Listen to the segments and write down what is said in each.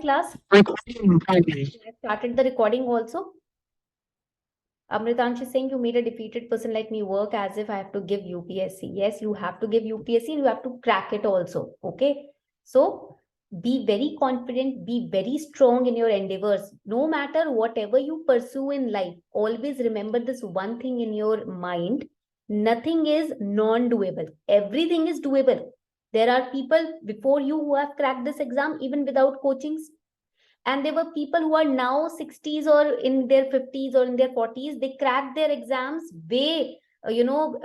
class? I started the recording also. Amritansh is saying you made a defeated person like me work as if I have to give UPSC. Yes, you have to give UPSC and you have to crack it also. Okay. So be very confident, be very strong in your endeavors. No matter whatever you pursue in life, always remember this one thing in your mind. Nothing is non-doable. Everything is doable. There are people before you who have cracked this exam even without coachings. And there were people who are now 60s or in their 50s or in their 40s. They cracked their exams way,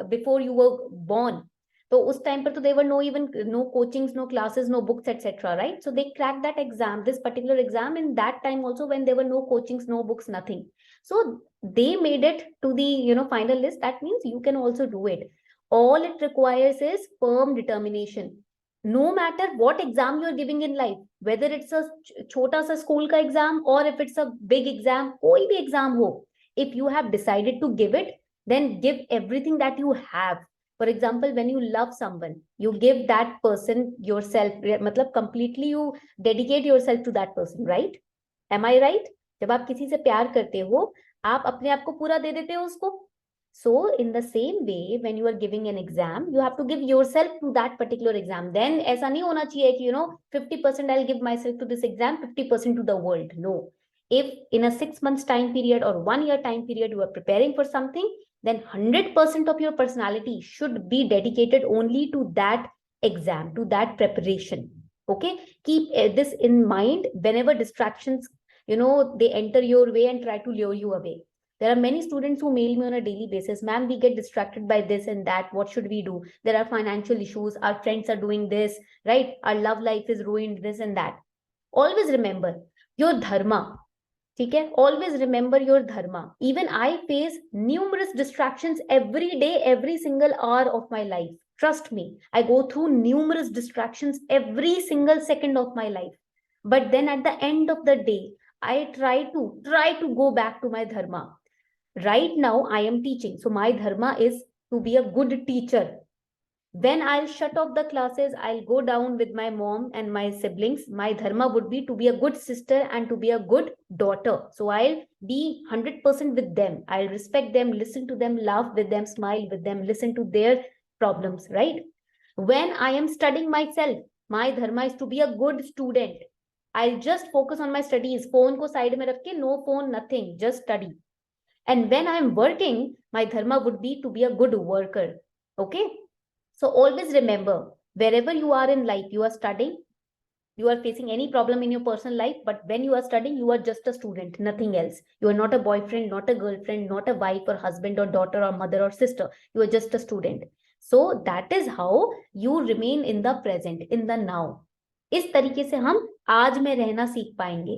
before you were born. So us time par to there were no coachings, no classes, no books, etc. Right? So they cracked that exam, this particular exam, in that time also when there were no coachings, no books, nothing. So they made it to the final list. That means you can also do it. All it requires is firm determination. No matter what exam you're giving in life, whether it's a chota sa school ka exam or if it's a big exam, koi bhi exam ho, if you have decided to give it, then give everything that you have. For example, when you love someone, you give that person yourself, matlab completely you dedicate yourself to that person, right? Am I right? जब आप किसी से प्यार करते हो, आप अपने आप को पूरा दे देते हो उसको. So in the same way, when you are giving an exam, you have to give yourself to that particular exam. Then ऐसा नहीं होना चाहिए कि 50% I'll give myself to this exam, 50% to the world. No. If in a 6 months time period or 1 year time period you are preparing for something, then 100% of your personality should be dedicated only to that exam, to that preparation. Okay. Keep this in mind whenever distractions, they enter your way and try to lure you away. There are many students who mail me on a daily basis. Ma'am, we get distracted by this and that. What should we do? There are financial issues. Our friends are doing this, right? Our love life is ruined, this and that. Always remember your dharma. Okay? Always remember your dharma. Even I face numerous distractions every day, every single hour of my life. Trust me, I go through numerous distractions every single second of my life. But then at the end of the day, I try to go back to my dharma. Right now, I am teaching. So my dharma is to be a good teacher. When I'll shut off the classes, I'll go down with my mom and my siblings. My dharma would be to be a good sister and to be a good daughter. So I'll be 100% with them. I'll respect them, listen to them, laugh with them, smile with them, listen to their problems, right? When I am studying myself, my dharma is to be a good student. I'll just focus on my studies. Phone ko side mein rakh ke, no phone, nothing, just study. And when I'm working, my dharma would be to be a good worker. Okay. So always remember, wherever you are in life, you are studying, you are facing any problem in your personal life, but when you are studying, you are just a student, nothing else. You are not a boyfriend, not a girlfriend, not a wife or husband or daughter or mother or sister. You are just a student. So that is how you remain in the present, in the now. इस तरीके से हम आज में रहना सीख पाएंगे.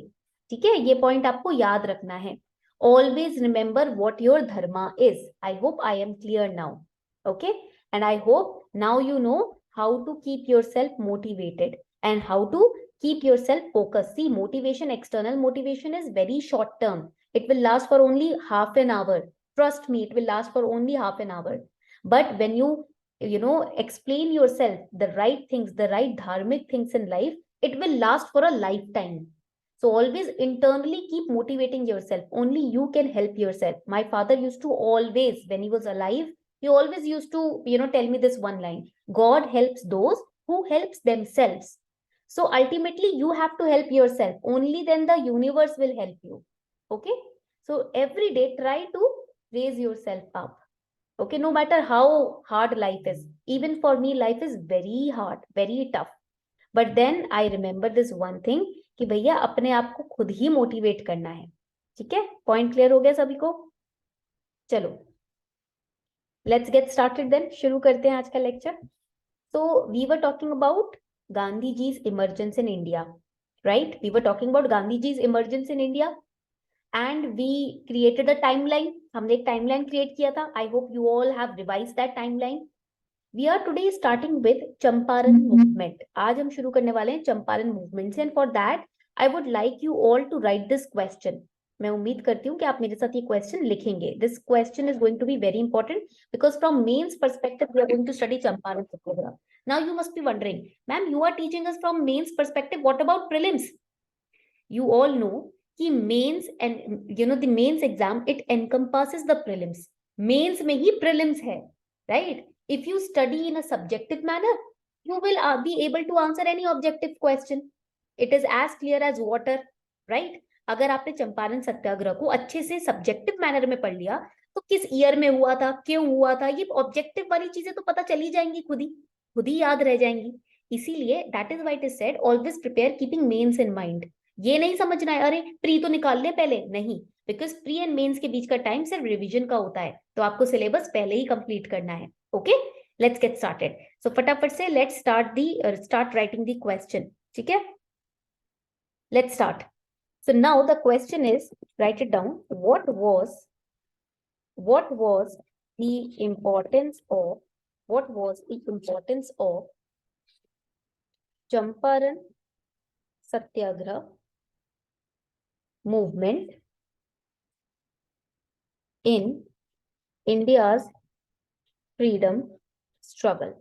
ठीक है, ये पॉइंट आपको याद रखना है. Always remember what your dharma is. I hope I am clear now. Okay. And I hope now you know how to keep yourself motivated and how to keep yourself focused. See, motivation, external motivation is very short term. It will last for only half an hour. Trust me, it will last for only half an hour. But when you explain yourself the right things, the right dharmic things in life, it will last for a lifetime. So always internally keep motivating yourself. Only you can help yourself. My father used to always, when he was alive, he always used to, tell me this one line: God helps those who helps themselves. So ultimately, you have to help yourself. Only then the universe will help you. Okay. So every day, try to raise yourself up. Okay. No matter how hard life is. Even for me, life is very hard, very tough. But then I remember this one thing, कि भैया अपने आप को खुद ही motivate करना है. ठीक है, पॉइंट क्लियर हो गया सभी को? चलो, लेट्स गेट स्टार्टेड देन. शुरू करते हैं आज का lecture. So we were talking about Gandhi ji's emergence in India, right? We were talking about Gandhi ji's emergence in India and we created a timeline. हमने एक टाइमलाइन क्रिएट किया था. I hope you all have revised that timeline. We are today starting with Champaran movement. आज हम शुरू करने वाले हैं चंपारण movement से. And for that, I would like you all to write this question. मैं उम्मीद करती हूँ कि आप मेरे साथ ये question लिखेंगे. This question is going to be very important because from mains perspective, we are going to study Champaran Satyagraha. Now you must be wondering, ma'am, you are teaching us from mains perspective. What about prelims? You all know कि mains and the mains exam, it encompasses the prelims. Mains में ही prelims है, right? If you study in a subjective manner, you will be able to answer any objective question. It is as clear as water, right? अगर आपने चंपारण सत्याग्रह को अच्छे से subjective manner में पढ़ लिया, तो किस ईयर में हुआ था, क्यों हुआ था, ये ऑब्जेक्टिव वाली चीजें तो पता चली जाएंगी, खुद ही याद रह जाएंगी. इसीलिए that is why it is said always prepare keeping mains in mind. ये नहीं समझना है अरे प्री तो निकाल ले पहले, नहीं, बिकॉज प्री एंड मेंस के बीच का टाइम सिर्फ रिवीजन का होता है, तो आपको सिलेबस पहले ही कंप्लीट करना है. Okay, let's get started. So फटाफट से let's start writing the question. ठीक है, let's start. So now the question is, write it down. What was the importance of Champaran Satyagrah movement in India's freedom struggle?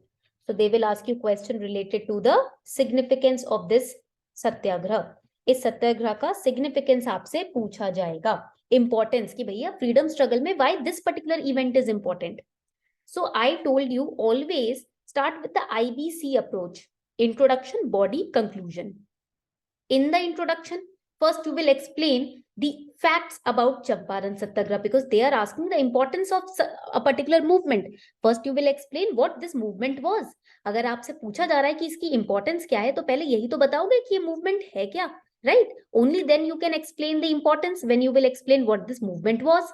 So they will ask you question related to the significance of this सत्याग्रह. इस सत्याग्रह का significance आपसे पूछा जाएगा. Importance कि भैया freedom struggle में why this particular event is important. So I told you always start with the IBC approach, introduction, body, conclusion. In the introduction, first you will explain the facts about Champaran Satyagraha because they are asking the importance of a particular movement. First you will explain what this movement was. अगर आपसे पूछा जा रहा है कि इसकी importance क्या है, तो पहले यही तो बताओगे कि ये movement है क्या, right? Only then you can explain the importance when you will explain what this movement was.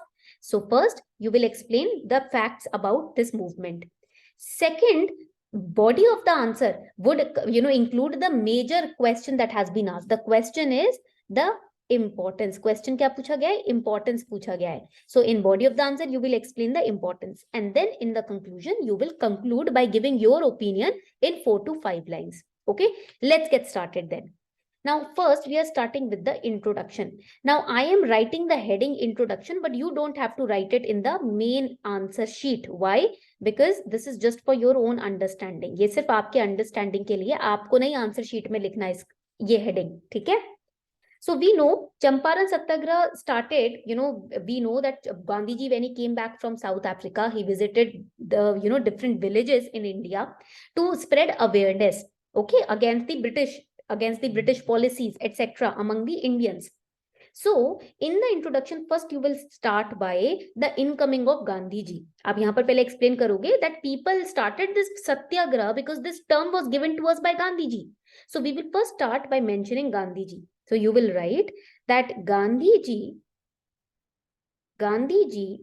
So first you will explain the facts about this movement. Second, body of the answer would include the major question that has been asked. The question is the importance. Question क्या पूछा गया है? Importance पूछा गया है. So in body of the answer you will explain the importance, and then in the conclusion you will conclude by giving your opinion in 4 to 5 lines. Okay, let's get started then. Now first we are starting with the introduction. Now I am writing the heading introduction, but you don't have to write it in the main answer sheet. Why? Because this is just for your own understanding. ये सिर्फ आपके understanding के लिए, आपको नहीं answer sheet में लिखना है ये हेडिंग. ठीक है. So we know Champaran Satyagraha started, we know that Gandhi ji, when he came back from South Africa, he visited the different villages in India to spread awareness, okay, against the British policies, etc. among the Indians. So in the introduction, first you will start by the incoming of Gandhi ji. आप यहाँ पर पहले explain करोगे that people started this satyagraha because this term was given to us by Gandhi ji. So we will first start by mentioning Gandhi ji. So you will write that Gandhi ji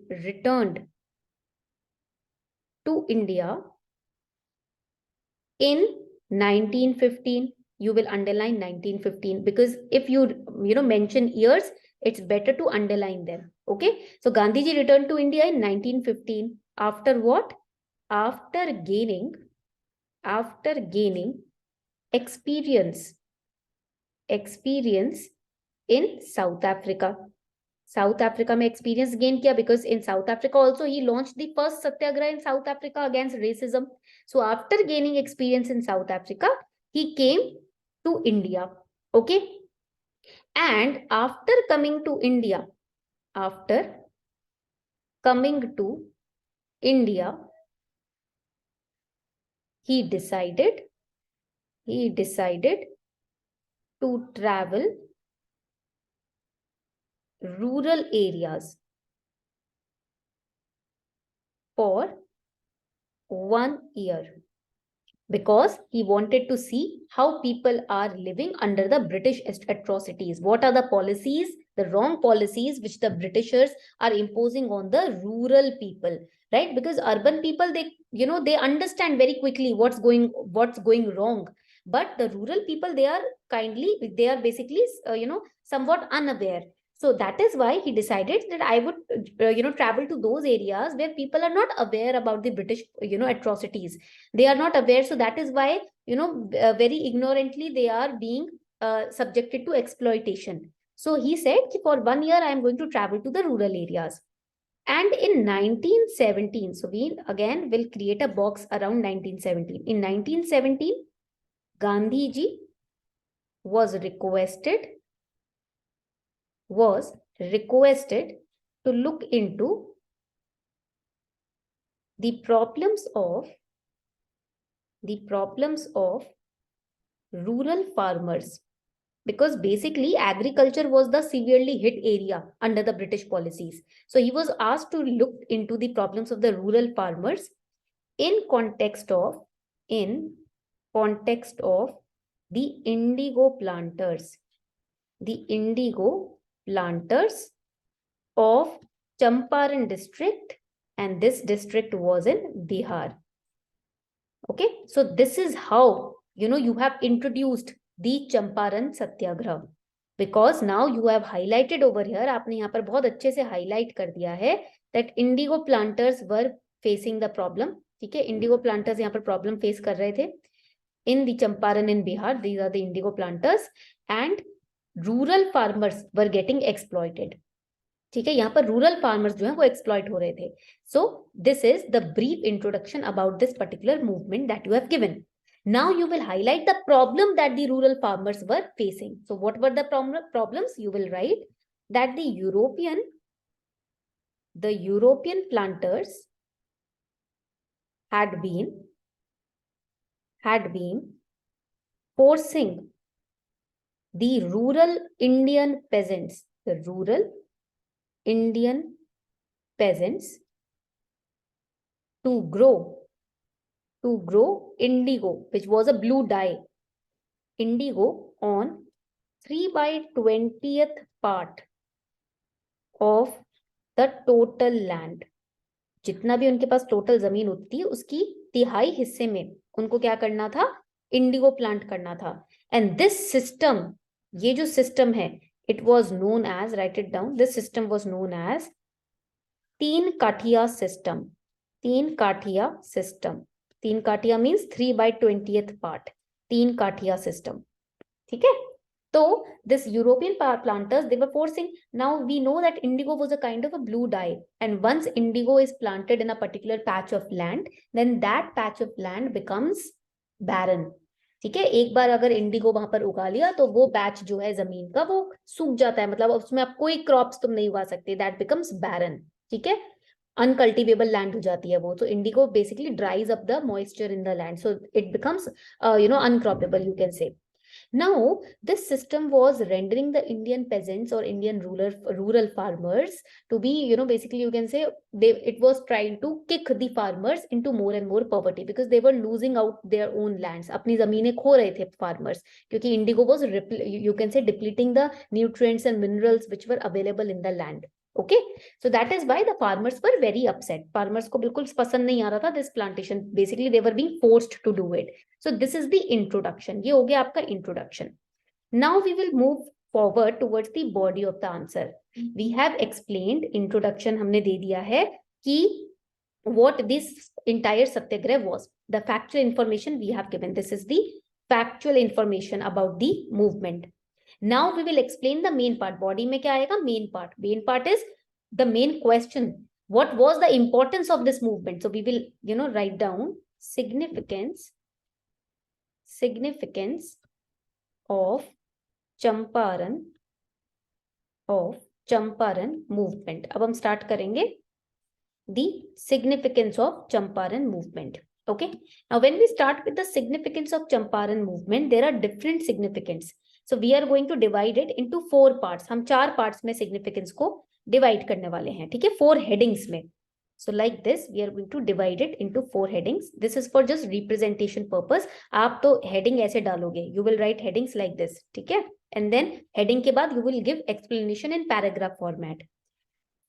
returned to India in 1915. You will underline 1915 because if you mention years, it's better to underline them. Okay, so Gandhi ji returned to India in 1915. After what? After gaining experience in South Africa. South Africa में experience gain किया because in South Africa also he launched the first satyagraha in South Africa against racism. So after gaining experience in South Africa, he came to India. Okay, and after coming to India, he decided to travel rural areas for 1 year because he wanted to see how people are living under the British atrocities. What are the policies, the wrong policies which the Britishers are imposing on the rural people, right? Because urban people, they understand very quickly what's going wrong. But the rural people, they are basically, somewhat unaware. So that is why he decided that I would, travel to those areas where people are not aware about the British, atrocities. They are not aware. So that is why, very ignorantly, they are being subjected to exploitation. So he said, for 1 year, I am going to travel to the rural areas. And in 1917, so we again will create a box around 1917. In 1917, Gandhi ji was requested was requested to look into the problems of rural farmers, because basically agriculture was the severely hit area under the British policies. So he was asked to look into the problems of the rural farmers in context of the indigo planters of Champaran district, and this district was in Bihar. Okay, so this is how you have introduced the Champaran Satyagraha, because now you have highlighted over here, आपने यहाँ पर बहुत अच्छे से highlight कर दिया है that indigo planters were facing the problem. ठीक है, indigo planters यहाँ पर problem face कर रहे थे in the Champaran in Bihar. These are the indigo planters, and rural farmers were getting exploited. ठीक है, यहाँ पर रूरल फार्मर्स जो हैं वो एक्सप्लॉइट हो रहे थे. So this is the brief introduction about this particular movement that you have given. Now you will highlight the problem that the rural farmers were facing. So what were the problems? You will write that the European planters had been forcing the rural Indian peasants to grow indigo, which was a blue dye, indigo on 3/20th part of the total land. जितना भी उनके पास total जमीन होती थी उसकी तिहाई हिस्से में उनको क्या करना था? इंडिगो प्लांट करना था. एंड दिस सिस्टम, ये जो सिस्टम है, it was known as, write it down, this system was known as तीन काठिया system. तीन काठिया means 3/20th part. तीन काठिया system. ठीक है, so this European planters, they were forcing. Now we know that indigo was a kind of a blue dye, and once indigo is planted in a particular patch of land, then that patch of land becomes barren. ठीक है, एक बार अगर Indigo वहां पर उगा लिया तो वो पैच जो है जमीन का वो सूख जाता है, मतलब उसमें आप कोई क्रॉप्स तुम नहीं उगा सकते. That becomes barren. ठीक है, अनकल्टिवेबल लैंड हो जाती है वो. तो indigo basically dries up the moisture in the land, so it becomes uncroppable, you can say. Now, this system was rendering the Indian peasants or Indian rural farmers to be, basically you can say it was trying to kick the farmers into more and more poverty, because they were losing out their own lands. अपनी जमीनें खो रहे थे farmers, क्योंकि indigo was, you can say, depleting the nutrients and minerals which were available in the land. Okay, so that is why the farmers were very upset. Farmers को बिल्कुल पसंद नहीं आ रहा था this plantation. Basically they were being forced to do it. So this is the introduction. ये हो गया आपका introduction. Now we will move forward towards the body of the answer. We have explained introduction, हमने दे दिया है कि what this entire satyagraha was. The factual information we have given. This is the factual information about the movement. Now we will explain the main part. Body में क्या आएगा? Main part. Main part is the main question. What was the importance of this movement? So we will, write down significance of Champaran movement. अब हम start करेंगे the significance of Champaran movement. Okay. Now when we start with the significance of Champaran movement, there are different significance. So we are going to divide it into 4 parts. हम 4 parts में significance को divide करने वाले हैं. ठीक है, 4 headings में. So like this, we are going to divide it into 4 headings. This is for just representation purpose. आप तो heading ऐसे डालोगे. You will write headings like this. ठीक है, and then heading के बाद you will give explanation in paragraph format.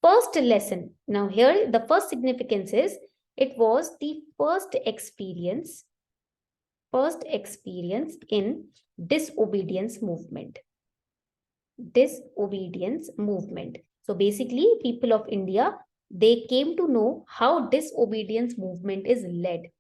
First lesson. Now here the first significance is it was the first experience in disobedience movement. So basically people of India, they came to know how disobedience movement is led,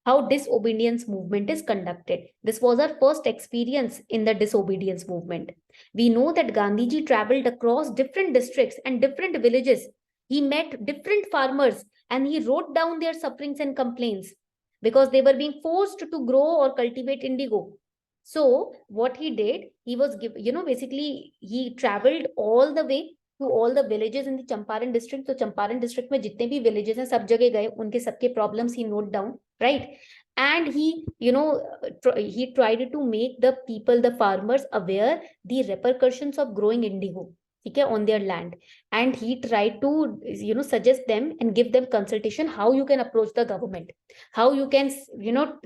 how disobedience movement is conducted. This was our first experience in the disobedience movement. We know that Gandhi ji traveled across different districts and different villages. He met different farmers and he wrote down their sufferings and complaints, because they were being forced to grow or cultivate indigo. So what he did, he was basically he traveled all the way to all the villages in the Champaran district. So Champaran district में जितने भी villages हैं सब जगह गए, उनके सबके problems he note down, right? And he he tried to make the people, the farmers, aware the repercussions of growing indigo, ठीक है, on their land. And he tried to suggest them and give them consultation how you can approach the government, how you can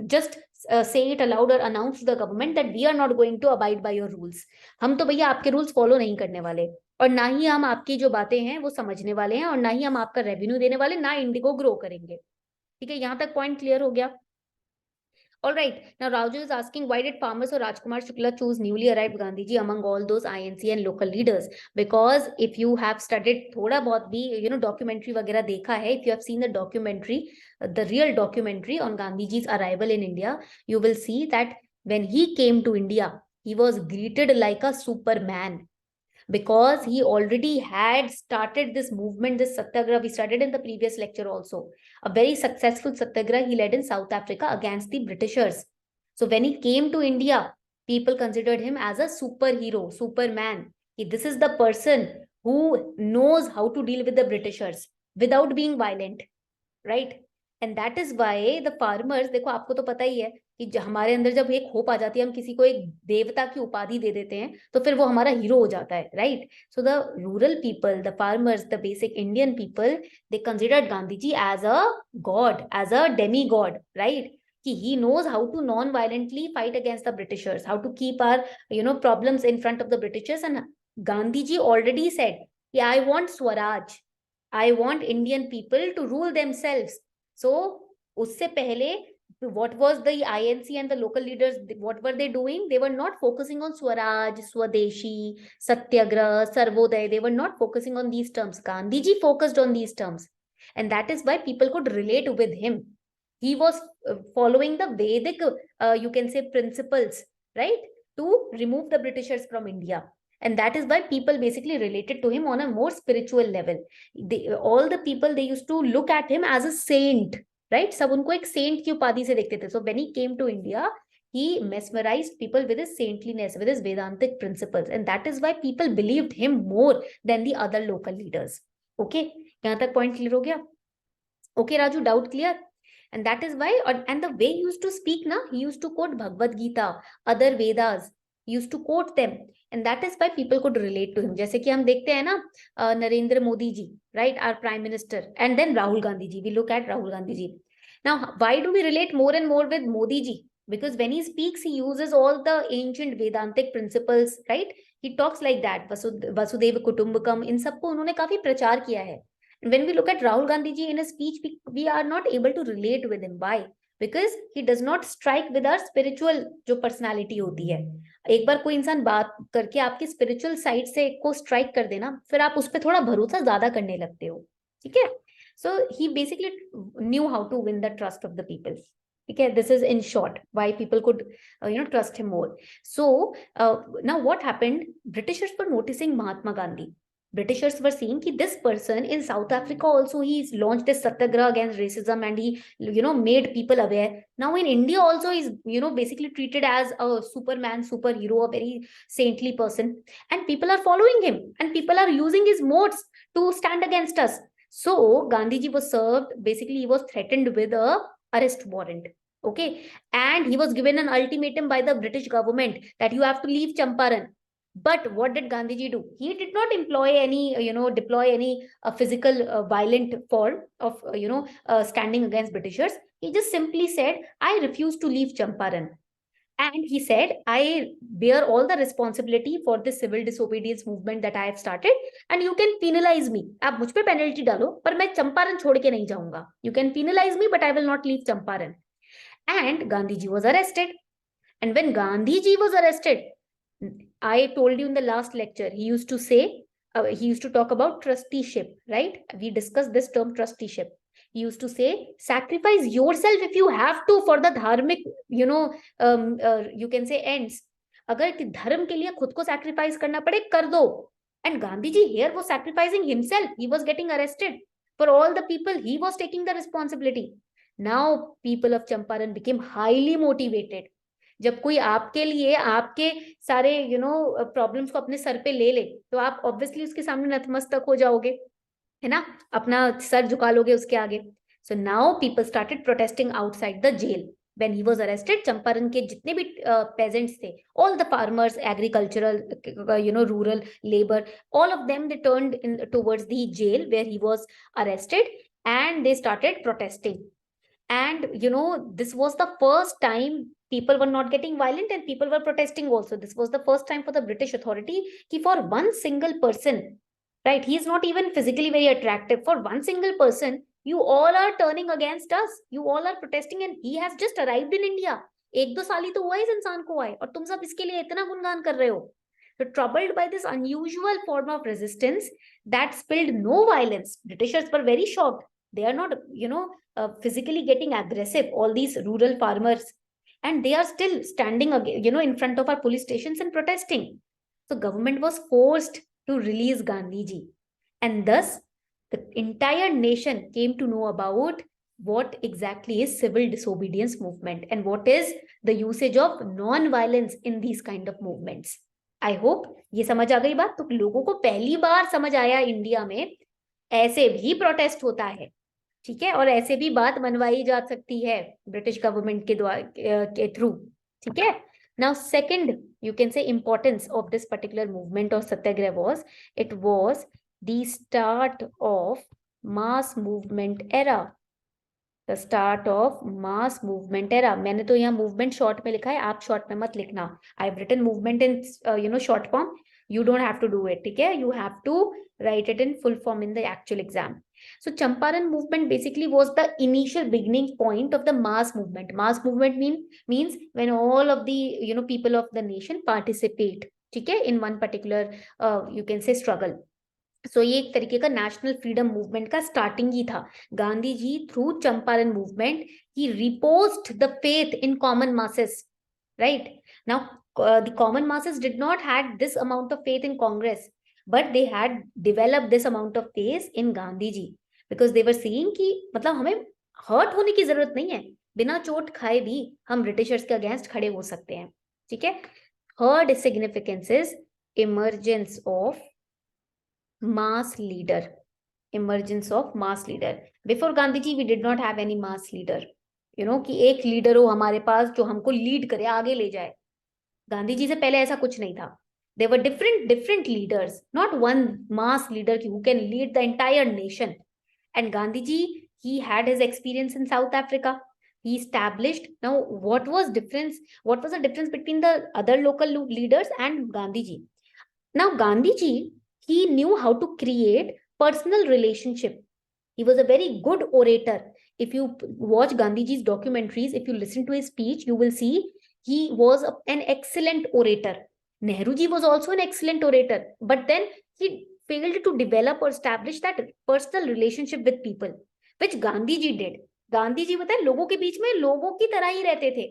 just say it aloud or announce to the government that we are not going to abide by your rules. हम तो भैया आपके rules follow नहीं करने वाले, और ना ही हम आपकी जो बातें हैं वो समझने वाले हैं, और ना ही हम आपका रेवेन्यू देने वाले, ना इंडिगो ग्रो करेंगे. ठीक है, यहाँ तक पॉइंट क्लियर हो गया. All right. Now Raju is asking, why did farmers or Rajkumar Shukla choose newly arrived Gandhiji among all those INC and local leaders? Because if you have studied thoda bahut bhi, documentary वगैरह देखा है, if you have seen the documentary, the real documentary on Gandhiji's arrival in India, you will see that when he came to India, he was greeted like a superman. Because he already had started this movement, this satyagraha. We studied in the previous lecture also. A very successful satyagraha he led in South Africa against the Britishers. So when he came to India, people considered him as a superhero, superman. This is the person who knows how to deal with the Britishers without being violent, right? And that is why the farmers, देखो आपको तो पता ही है कि हमारे अंदर जब एक होप आ जाती है, हम किसी को एक देवता की उपाधि दे देते हैं, तो फिर वो हमारा हीरो हो जाता है, right? So the rural people, the farmers, the basic Indian people, they considered Gandhi ji as a god, as a demigod, right? कि he knows how to non-violently fight against the Britishers, how to keep our problems in front of the Britishers. And Gandhi ji already said, I want Swaraj, I want Indian people to rule themselves. So usse pehle, what was the INC and the local leaders, what were they doing? They were not focusing on Swaraj, Swadeshi, Satyagraha, Sarvodaya. They were not focusing on these terms. Gandhi ji focused on these terms. And that is why people could relate with him. He was following the Vedic, you can say, principles, right? To remove the Britishers from India. And that is why people basically related to him on a more spiritual level. All the people, they used to look at him as a saint, right? सब उनको एक saint की उपाधि से देखते थे. So when he came to India, he mesmerized people with his saintliness, with his Vedantic principles. And that is why people believed him more than the other local leaders. Okay? यहाँ तक point clear हो गया? Okay, Raju, doubt clear? And that is why, and the way he used to speak, he used to quote Bhagavad Gita, other Vedas, he used to quote them. And that is why people could relate to him. जैसे कि हम देखते हैं ना, Narendra Modi ji, right, our prime minister, and then Rahul Gandhi ji. We look at Rahul Gandhi ji. Now, why do we relate more and more with Modi ji? Because when he speaks, he uses all the ancient Vedantic principles, right? He talks like that. Vasudeva Kutumbakam, in सबको उन्होंने काफी प्रचार किया है. And when we look at Rahul Gandhi ji in his speech, we are not able to relate with him. Why? Because he does not strike with our spiritual जो personality होती है. एक बार कोई इंसान बात करके आपकी spiritual side से को strike कर देना, फिर आप उस पर थोड़ा भरोसा ज्यादा करने लगते हो. ठीक है? So he basically knew how to win the trust of the people. Okay, this is in short why people could trust him more. So now what happened? Britishers were noticing Mahatma Gandhi. Britishers were seeing that this person in South Africa also, he's launched a satyagraha against racism, and he made people aware. Now in India also, he's basically treated as a superman, superhero, a very saintly person, and people are following him, and people are using his modes to stand against us. So Gandhiji was served, basically he was threatened with a arrest warrant. Okay, and he was given an ultimatum by the British government that you have to leave Champaran. But what did Gandhiji do? He did not employ any, deploy any physical violent form of, standing against Britishers. He just simply said, I refuse to leave Champaran. And he said, I bear all the responsibility for this civil disobedience movement that I have started, and you can penalize me. आप मुझ पे penalty डालो, पर मैं चंपारण छोड़ के नहीं जाऊंगा. You can penalize me, but I will not leave Champaran. And Gandhiji was arrested. And when Gandhiji was arrested, I told you in the last lecture, he used to say, he used to talk about trusteeship, right? We discussed this term trusteeship. He used to say, sacrifice yourself if you have to for the dharmic, you can say ends. अगर धर्म के लिए खुद को sacrifice करना पड़े, कर दो. And Gandhiji here was sacrificing himself. He was getting arrested. For all the people, he was taking the responsibility. Now, people of Champaran became highly motivated. जब कोई आपके लिए आपके सारे प्रॉब्लम्स को अपने सर पे ले ले, तो आप ऑब्वियसली उसके सामने नतमस्तक हो जाओगे, है ना, अपना सर झुका लोगे उसके आगे. So now people started protesting outside the jail when he was arrested. Champaran के जितने भी peasants थे, all the farmers, agricultural, rural labor, all of them, they turned in towards the jail where he was arrested, and they started protesting. And this was the first time people were not getting violent and people were protesting also. This was the first time for the British authority ki for one single person, right, he is not even physically very attractive, for one single person you all are turning against us, you all are protesting, and he has just arrived in India. एक दो साल ही तो हुआ इस इंसान को आए और तुम सब इसके लिए इतना गुणगान कर रहे हो. So troubled by this unusual form of resistance that spilled no violence, Britishers were very shocked. They are not physically getting aggressive, all these rural farmers, and they are still standing in front of our police stations and protesting. So government was forced to release Gandhi ji, and thus the entire nation came to know about what exactly is civil disobedience movement and what is the usage of non-violence in these kind of movements. I hope ये समझ आ गई बात. तो लोगों को पहली बार समझ आया इंडिया में ऐसे भी प्रोटेस्ट होता है, ठीक है, और ऐसे भी बात मनवाई जा सकती है ब्रिटिश गवर्नमेंट के द्वारा के थ्रू, ठीक है. Now, second, you can say importance of this particular movement or satyagraha was, it was the start of mass movement era. The start of mass movement era. मैंने तो यहाँ movement short में लिखा है, आप short में मत लिखना. I've written movement in short form. You don't have to do it, ठीक है? You have to write it in full form in the actual exam. So Champaran movement basically was the initial beginning point of the mass movement. Mass movement means when all of the people of the nation participate, ठीक है, in one particular you can say struggle. सो ये एक तरीके का national freedom movement का starting ही था. Gandhi ji through Champaran movement ही reposed the faith in common masses, right. Now the common masses did not had this amount of faith in Congress, but they had developed this amount of faith in Gandhi ji, because they were seeing कि मतलब हमें hurt होने की जरूरत नहीं है, बिना चोट खाए भी हम ब्रिटिशर्स के अगेंस्ट खड़े हो सकते हैं, ठीक है. Third significance is emergence of mass leader. Emergence of mass leader. Before Gandhi ji we did not have any mass leader, कि एक लीडर हो हमारे पास जो हमको लीड करे, आगे ले जाए. गांधी जी से पहले ऐसा कुछ नहीं था. There were different leaders, not one mass leader who can lead the entire nation. And Gandhi ji, he had his experience in South Africa. He established. Now what was the difference between the other local leaders and Gandhi ji? Now Gandhi ji, he knew how to create personal relationship. He was a very good orator. If you watch Gandhiji's documentaries, if you listen to his speech, you will see he was an excellent orator. Nehru ji was also an excellent orator, but then he failed to develop or establish that personal relationship with people, which Gandhi ji did. Gandhi ji बताए लोगों के बीच में लोगों की तरह ही रहते थे.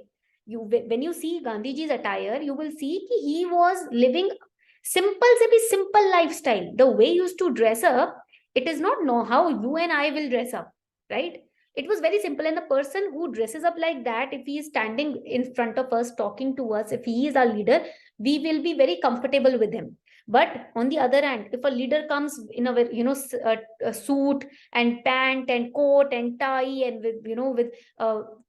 When you see Gandhiji's attire, you will see कि he was living simple से भी simple lifestyle. The way he used to dress up, it is not how you and I will dress up, right? It was very simple, and the person who dresses up like that, if he is standing in front of us talking to us, if he is our leader, we will be very comfortable with him. But on the other hand, if a leader comes in a suit and pant and coat and tie and with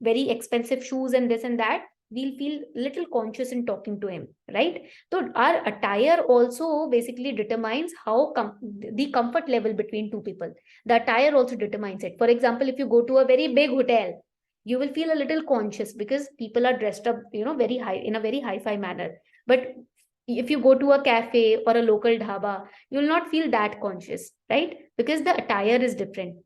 very expensive shoes and this and that, we'll feel little conscious in talking to him, right? So our attire also basically determines how the comfort level between two people. The attire also determines it. For example, if you go to a very big hotel, you will feel a little conscious because people are dressed up, very high, in a very hi-fi manner. But if you go to a cafe or a local dhaba, you will not feel that conscious, right? Because the attire is different.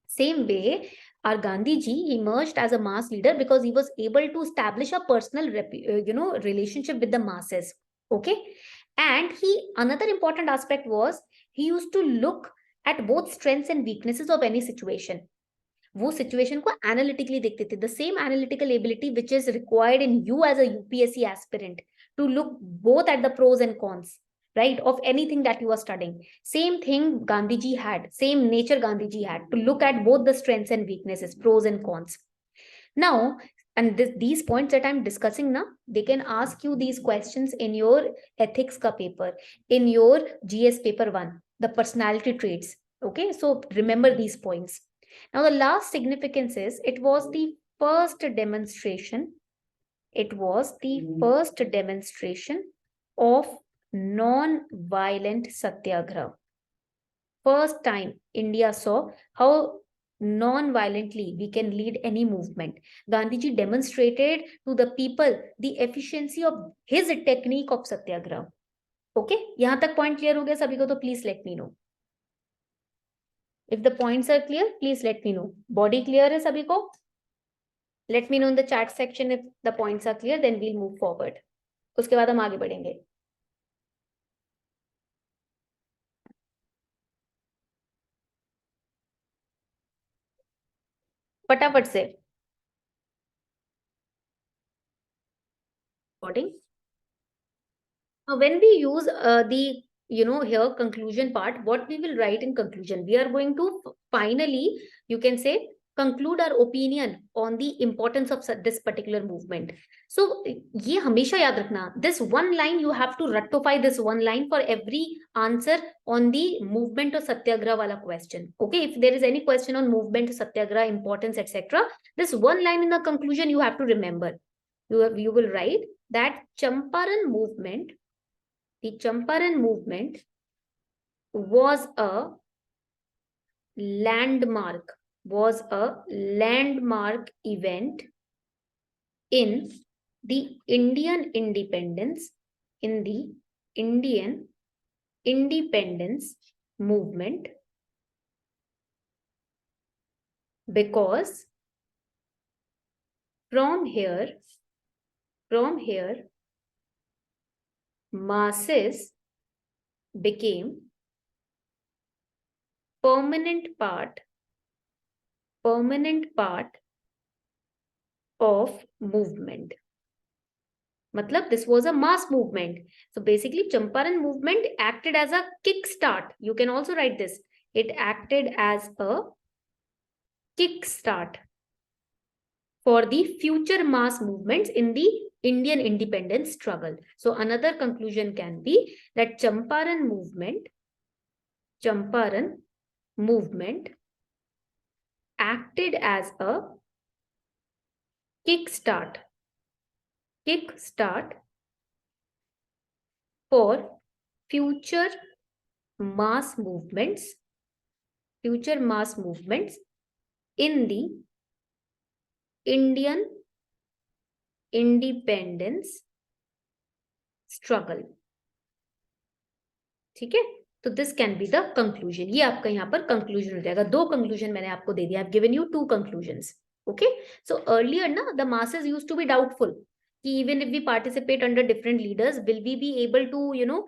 Same way, our Gandhi ji emerged as a mass leader because he was able to establish a personal relationship with the masses. Okay. And another important aspect was he used to look at both strengths and weaknesses of any situation. वो situation को analytically देखते थे. The same analytical ability which is required in you as a UPSC aspirant to look both at the pros and cons, right, of anything that you are studying. Same thing Gandhiji had, same nature Gandhiji had, to look at both the strengths and weaknesses, pros and cons. Now, And these points that I'm discussing now, they can ask you these questions in your ethics ka paper, in your GS paper 1, the personality traits. Okay, so remember these points. Now the last significance is it was the first demonstration. It was the first demonstration of non-violent satyagraha. First time India saw how non-violently we can lead any movement. Gandhiji demonstrated to the people the efficiency of his technique of satyagraha. Okay, यहाँ तक point clear हो गया सभी को? तो please let me know. If the points are clear, please let me know. Body clear है सभी को? Let me know in the chat section if the points are clear, then we'll move forward. उसके बाद हम आगे बढ़ेंगे. फटाफट से. Recording. Now, when we use the here conclusion part, what we will write in conclusion, we are going to finally, you can say, conclude our opinion on the importance of this particular movement. So ये हमेशा याद रखना, this one line you have to rectify this one line for every answer on the movement of satyagraha wala question. Okay, if there is any question on movement, satyagraha, importance, etc., this one line in the conclusion you have to remember. You will write that Champaran movement. The Champaran movement was a landmark event in the Indian independence, movement, because from here masses became permanent part of movement. Matlab, this was a mass movement. So basically Champaran movement acted as a kickstart. You can also write this. It acted as a kickstart for the future mass movements in the Indian independence struggle. So another conclusion can be that Champaran movement acted as a kickstart for future mass movements in the Indian independence struggle. ठीक है, तो this can be the conclusion. ये आपका यहाँ पर conclusion हो जाएगा. 2 conclusion मैंने आपको दे दिया. I have given you 2 conclusions. Okay, so earlier na the masses used to be doubtful कि even if we participate under different leaders, will we be able to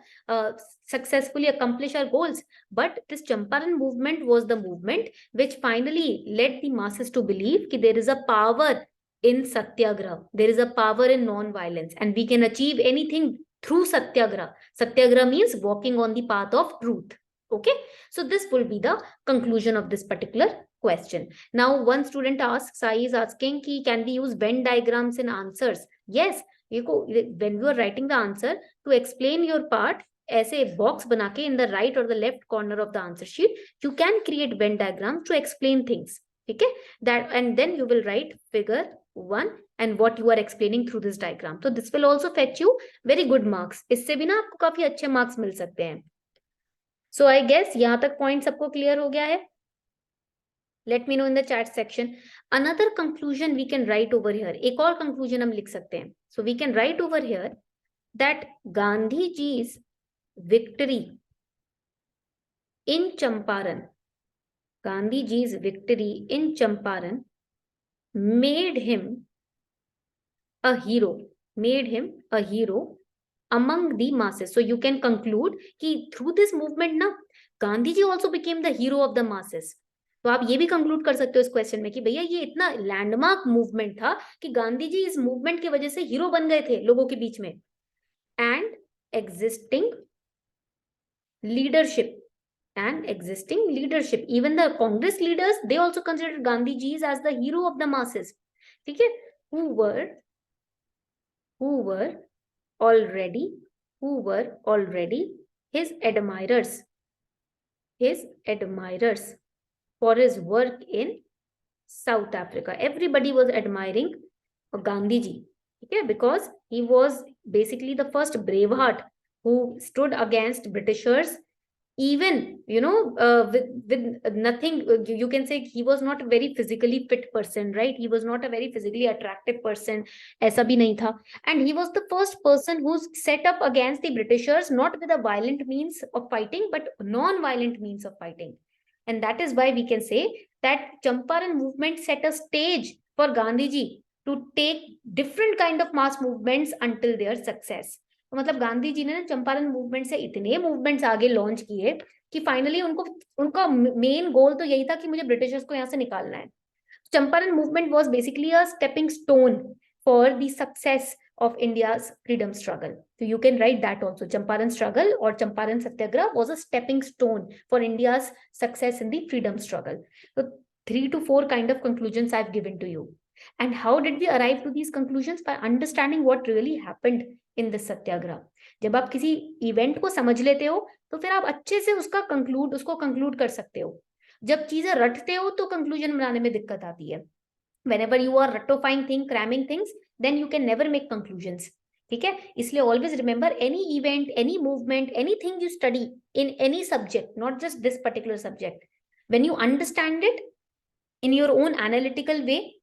successfully accomplish our goals? But this Champaran movement was the movement which finally led the masses to believe कि there is a power in satyagraha, there is a power in non-violence, and we can achieve anything through satyagraha. Satyagraha means walking on the path of truth. Okay, so this will be the conclusion of this particular question. Now one student asks, Sai is asking, can we use Venn diagrams in answers? Yes, when you are writing the answer, to explain your part, ऐसे box बना के in the right or the left corner of the answer sheet, you can create Venn diagrams to explain things. Okay, that, and then you will write figure 1 and what you are explaining through this diagram. So this will also fetch you very good marks. इससे भी ना आपको काफी अच्छे marks मिल सकते हैं. So I guess यहाँ तक point सबको clear हो गया है. Let me know in the chat section. Another conclusion we can write over here. एक और conclusion हम लिख सकते हैं. So we can write over here that Gandhi ji's victory in Champaran, made him a hero among the masses. So you can conclude कि through this movement ना Gandhi ji also became the hero of the masses. तो आप ये भी conclude कर सकते हो इस क्वेश्चन में कि भैया ये इतना लैंडमार्क मूवमेंट था कि गांधी जी इस मूवमेंट की वजह से हीरो बन गए थे लोगों के बीच में. And existing leadership, even the Congress leaders, they also consider Gandhi ji as the hero of the masses. ठीक है, who were already his admirers for his work in South Africa. Everybody was admiring Gandhi ji, okay, because he was basically the first braveheart who stood against Britishers, even with nothing. You can say he was not a very physically fit person, right? He was not a very physically attractive person, aisa bhi nahi tha. And he was the first person who set up against the Britishers, not with a violent means of fighting, but non-violent means of fighting. And that is why we can say that Champaran movement set a stage for Gandhi ji to take different kind of mass movements until their success. तो मतलब गांधी जी ने ना Champaran movement से इतने movements आगे launch किए कि finally उनको उनका मेन गोल तो यही था कि मुझे ब्रिटिशर्स को यहाँ से निकालना है. Champaran movement was basically a stepping stone for the success of India's freedom struggle. So you can write that also. Champaran struggle or Champaran Satyagraha was a stepping stone for India's success in the freedom struggle. So 3 to 4 kind of conclusions I've given to you. And how did we arrive to these conclusions? By understanding what really happened in the Satyagraha. जब आप किसी event को समझ लेते हो तो फिर आप अच्छे से उसको कंक्लूड कर सकते हो. जब चीजें रटते हो तो कंक्लूजन बनाने में दिक्कत आती है. Whenever you are ratifying things, cramming things, then you can never make conclusions. ठीक है, इसलिए always remember any event, any movement, anything you study in any subject, not just this particular subject, when you understand it in your own analytical way,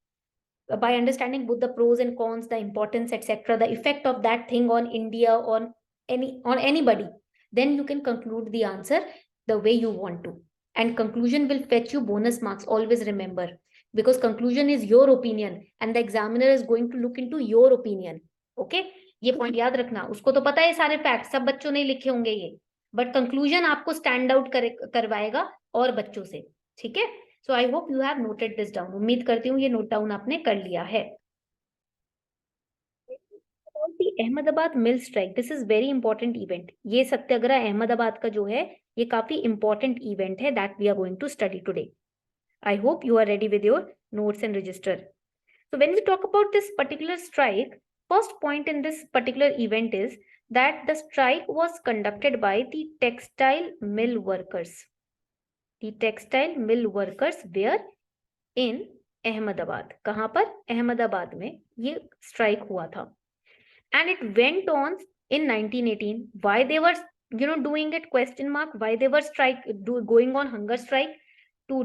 by understanding both the pros and cons, the importance, etc., the effect of that thing on India, on anybody, then you can conclude the answer the way you want to. And conclusion will fetch you bonus marks, always remember, because conclusion is your opinion and the examiner is going to look into your opinion. Okay, ये point याद रखना. उसको तो पता है सारे fact, सब बच्चों ने लिखे होंगे ये, बट कंक्लूजन आपको स्टैंड आउट करवाएगा और बच्चों से. ठीक है, so I hope you have noted this down. उम्मीद करती हूँ ये नोट डाउन आपने कर लिया है. Ahmedabad mill strike, this is very important event. ये सत्याग्रह अहमदाबाद का जो है ये काफी इंपॉर्टेंट इवेंट है that we are going to study today. I hope you are ready with your notes and register. So when we talk about this particular strike, first point in this particular event is that the strike was conducted by the textile mill workers. The textile mill workers were in Ahmedabad. कहाँ पर? अहमदाबाद में ये strike हुआ था. And it went on in 1918. Why they were doing it? Question mark. Why they were going on hunger strike? To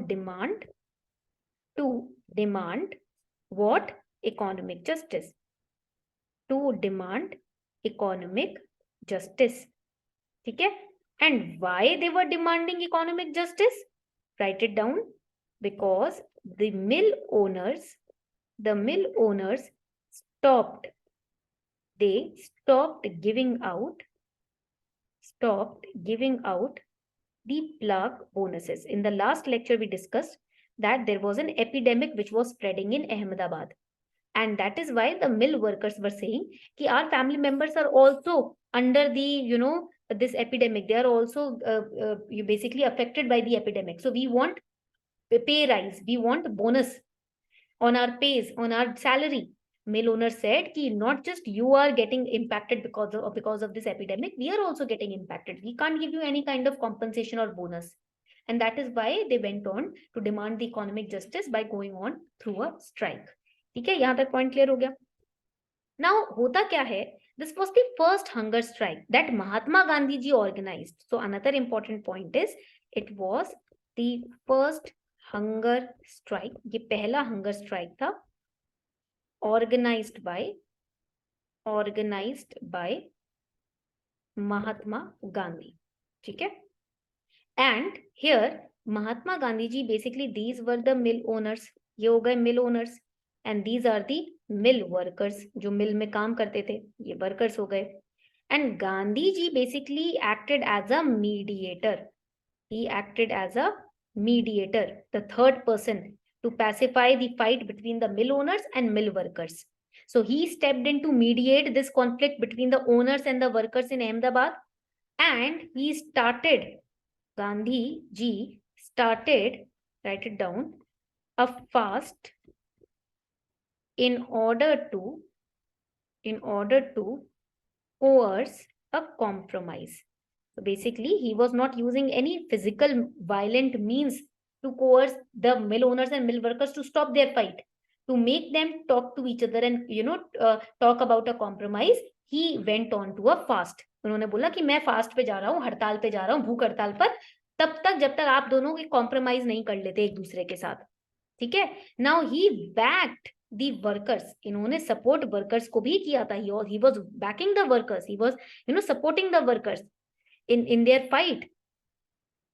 demand what? Economic justice. To demand economic justice. ठीक है? And why they were demanding economic justice? Write it down. Because the mill owners stopped giving out the plug bonuses. In the last lecture, we discussed that there was an epidemic which was spreading in Ahmedabad. And that is why the mill workers were saying कि our family members are also under the, this epidemic. They are also basically affected by the epidemic. So we want pay rise. We want bonus on our pays, on our salary. Mill owner said कि not just you are getting impacted because of this epidemic, we are also getting impacted. We can't give you any kind of compensation or bonus. And that is why they went on to demand the economic justice by going on through a strike. ठीक है, यहाँ तक point clear हो गया. Now होता क्या है, this was the first hunger strike that Mahatma Gandhi ji organized. So another important point is it was the first hunger strike. ये पहला hunger strike था organized by Mahatma Gandhi. ठीक है. And here Mahatma Gandhi ji, basically these were the mill owners. ये हो गए mill owners. And these are the mill workers, जो मिल में काम करते थे, ये workers हो गए. And Gandhi ji basically acted as a mediator. He acted as a mediator, the third person, to pacify the fight between the mill owners and mill workers. So he stepped in to mediate this conflict between the owners and the workers in Ahmedabad. And Gandhi ji started, write it down, a fast in order to coerce a compromise. So basically, he was not using any physical violent means to coerce the mill owners and mill workers to stop their fight, to make them talk to each other and talk about a compromise. He went on to a fast. उन्होंने बोला कि मैं fast पे जा रहा हूँ, हड़ताल पे जा रहा हूँ, भूख हड़ताल पर, तब तक जब तक आप दोनों की कॉम्प्रोमाइज नहीं कर लेते एक दूसरे के साथ. ठीक है. Now he backed the workers. इन्होंने सपोर्ट वर्कर्स को भी किया था. He was banking the workers. He was supporting the workers in their fight,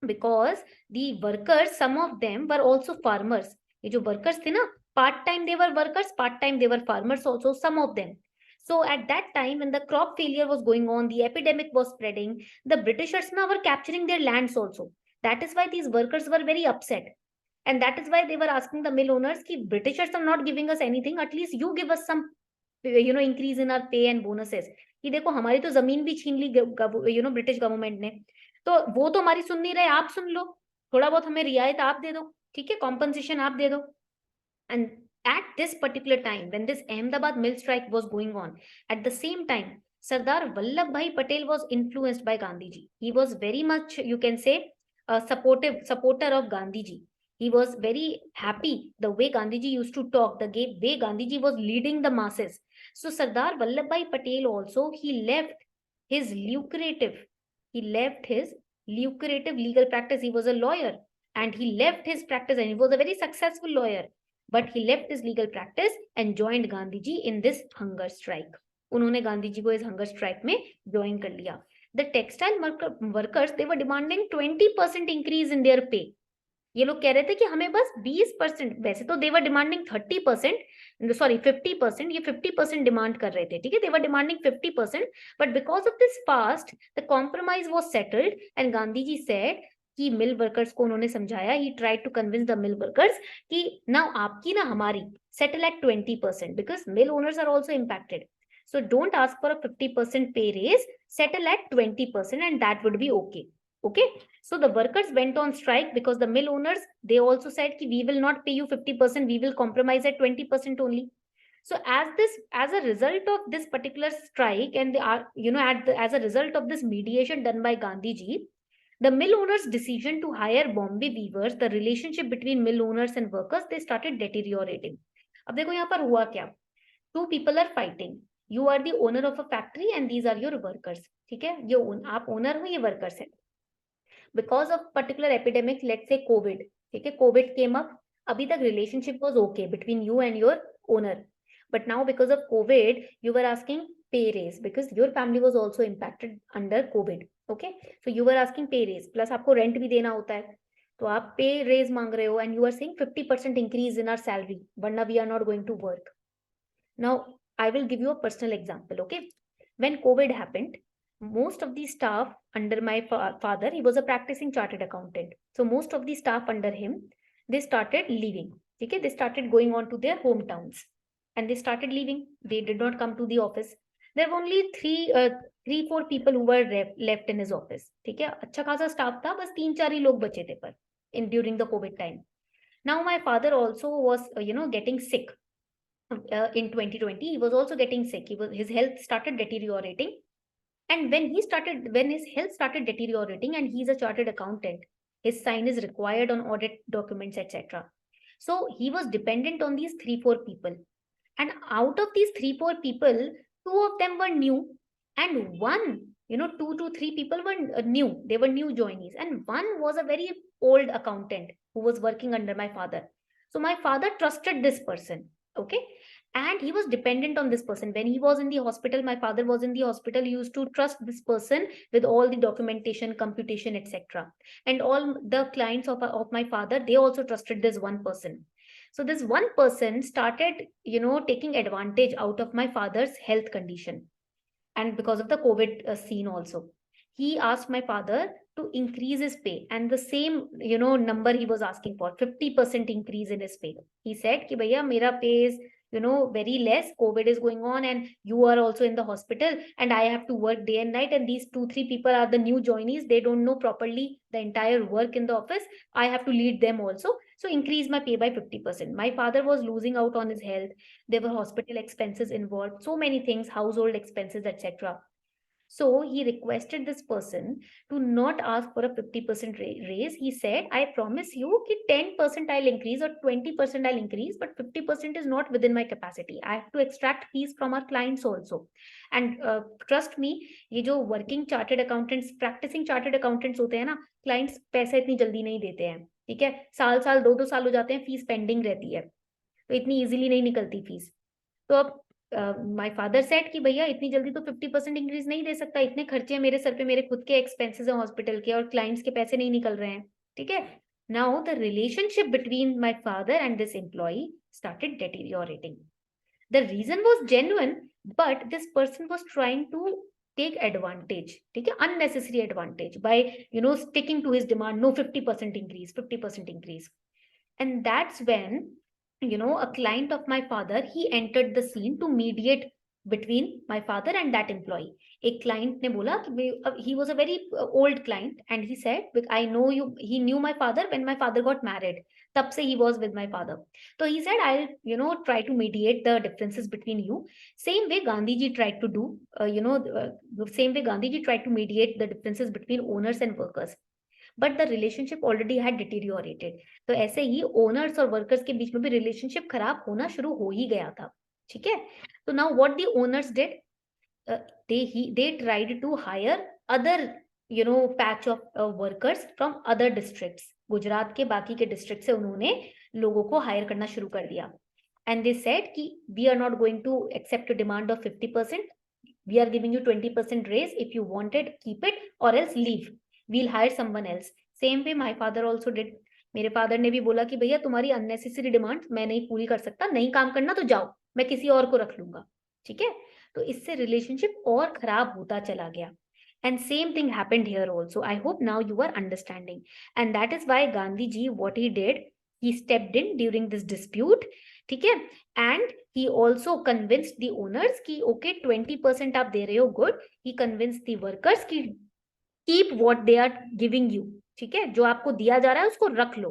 because the workers, some of them were also farmers. ये जो workers थे ना, part time they were workers, part time they were farmers also, some of them. So at that time when the crop failure was going on, the epidemic was spreading, the Britishers now were capturing their lands also. That is why these workers were very upset, and that is why they were asking the mill owners कि Britishers are not giving us anything, at least you give us some increase in our pay and bonuses. कि देखो हमारी तो जमीन भी छीन ली British government ने, तो वो तो हमारी सुन नहीं रहे, आप सुन लो, थोड़ा बहुत हमें रियायत आप दे दो, ठीक है, कॉम्पनसेशन आप दे दो. And at this particular time, when this Ahmedabad mill strike was going on, at the same time, Sardar Vallabhbhai Patel was influenced by Gandhiji. He was very much, you can say, a supporter of Gandhiji. He was very happy the way Gandhiji used to talk, the way Gandhiji was leading the masses. So Sardar Vallabhbhai Patel also, he left his lucrative legal practice. He was a lawyer and he left his practice, and he was a very successful lawyer. But he left his legal practice and joined Gandhiji in this hunger strike. उन्होंने गांधीजी को इस hunger strike में join कर लिया. The textile workers, they were demanding 20% increase in their pay. ये लोग कह रहे थे कि हमें बस 20%, वैसे तो they were demanding 30%, sorry 50%, ये 50% डिमांड कर रहे थे, ठीक है, they were demanding 50%, but because of this fast, the compromise was settled, and Gandhi ji said कि मिल वर्कर्स को उन्होंने समझाया, he tried to convince the mill workers कि now आपकी ना हमारी settle at 20%, because mill owners are also impacted. So don't ask for a 50% pay raise, settle at 20%, and that would be okay. Okay, so the workers went on strike because the mill owners, they also said कि we will not pay you 50%, we will compromise at 20% only. So as a result of this particular strike, and as a result of this mediation done by Gandhiji, the mill owners' decision to hire Bombay weavers, the relationship between mill owners and workers, they started deteriorating. अब देखो यहाँ पर हुआ क्या? Two people are fighting. You are the owner of a factory and these are your workers. ठीक है, ये आप owner हो, ये workers हैं. Because of particular epidemic, let's say COVID, ठीक है, COVID came up. अभी तक relationship was okay between you and your owner, but now because of COVID, you were asking pay raise because your family was also impacted under COVID. Okay, so you were asking pay raise, plus आपको rent भी देना होता है, तो आप pay raise मांग रहे हो, and you are saying 50% increase in our salary, वरना we are not going to work. Now I will give you a personal example. Okay, when COVID happened, most of the staff under my father, he was a practicing chartered accountant, so most of the staff under him, they started leaving. Okay, they started going on to their hometowns and they started leaving. They did not come to the office. There were only three, 4 people who were left in his office. ठीक है, अच्छा खासा staff था, बस 3-4 ही लोग बचे थे पर during the COVID time. Now my father also was getting sick. In 2020, he was also getting sick. His health started deteriorating. And when his health started deteriorating, and he's a chartered accountant, his sign is required on audit documents, etc. So he was dependent on these 3-4 people. And out of these 3-4 people, 2 of them were new, and 2 to 3 people were new. They were new joinees, and one was a very old accountant who was working under my father. So my father trusted this person. Okay, and he was dependent on this person. When he was in the hospital, my father was in the hospital, he used to trust this person with all the documentation, computation, etc. And all the clients of my father, they also trusted this one person. So this one person started taking advantage out of my father's health condition, and because of the COVID scene also, he asked my father to increase his pay, and the same number he was asking for, 50% increase in his pay. He said कि भैया मेरा pay is very less. COVID is going on and you are also in the hospital and I have to work day and night, and these 2-3 people are the new joinees. They don't know properly the entire work in the office. I have to lead them also. So increase my pay by 50%. My father was losing out on his health. There were hospital expenses involved, so many things, household expenses, etc. So he requested this person to not ask for a 50% raise. He said, I promise you कि 10% I'll increase or 20% I'll increase, but 50% is not within my capacity. I have to extract fees from our clients also. And trust me, ये जो working chartered accountants, practicing chartered accountants होते हैं ना, clients पैसा इतनी जल्दी नहीं देते हैं. ठीक है, साल 2-2 साल हो जाते हैं, फीस पेंडिंग रहती है, तो इतनी इजीली नहीं निकलती फीस. तो अब माय फादर सेड कि भैया इतनी जल्दी तो 50% इंक्रीज नहीं दे सकता, इतने खर्चे हैं मेरे सर पे, मेरे खुद के एक्सपेंसेस हैं हॉस्पिटल के और क्लाइंट्स के पैसे नहीं निकल रहे हैं. ठीक है. Now the relationship between my father and this employee started deteriorating. The reason was genuine, but this person was trying to take advantage, ठीक है, unnecessary advantage by sticking to his demand. No, 50% increase, 50% increase. And that's when a client of my father, he entered the scene to mediate between my father and that employee. एक client ने बोला कि he was a very old client and he said, I know you. He knew my father when my father got married. तब से he was with my father. So he said, I'll try to mediate the differences between you. Same way Gandhi ji tried to do, same way Gandhi ji tried to mediate the differences between owners and workers. But the relationship already had deteriorated. तो ऐसे ही owners और workers के बीच में भी relationship खराब होना शुरू हो ही गया था. ठीक है. तो now what the owners did, they tried to hire other patch of workers from other districts. Gujarat के बाकी के डिस्ट्रिक्ट से उन्होंने लोगों को हायर करना शुरू कर दिया. एंड दे सेड कि we are not going to accept demand of 50%. we are giving you 20% raise. If you want it, keep it, or else leave. We'll hire someone else. Same way my father also did. मेरे father ने भी बोला कि भैया तुम्हारी unnecessary demand मैं नहीं पूरी कर सकता, नहीं काम करना तो जाओ, मैं किसी और को रख लूंगा. ठीक है. तो इससे रिलेशनशिप और खराब होता चला गया. And same thing happened here also. I hope now you are understanding. And that is why Gandhi ji, what he did, he stepped in during this dispute. ठीक है. And he also convinced the owners कि okay 20% आप दे रहे हो, good. He convinced the workers कि keep what they are giving you. ठीक है. जो आपको दिया जा रहा है उसको रख लो.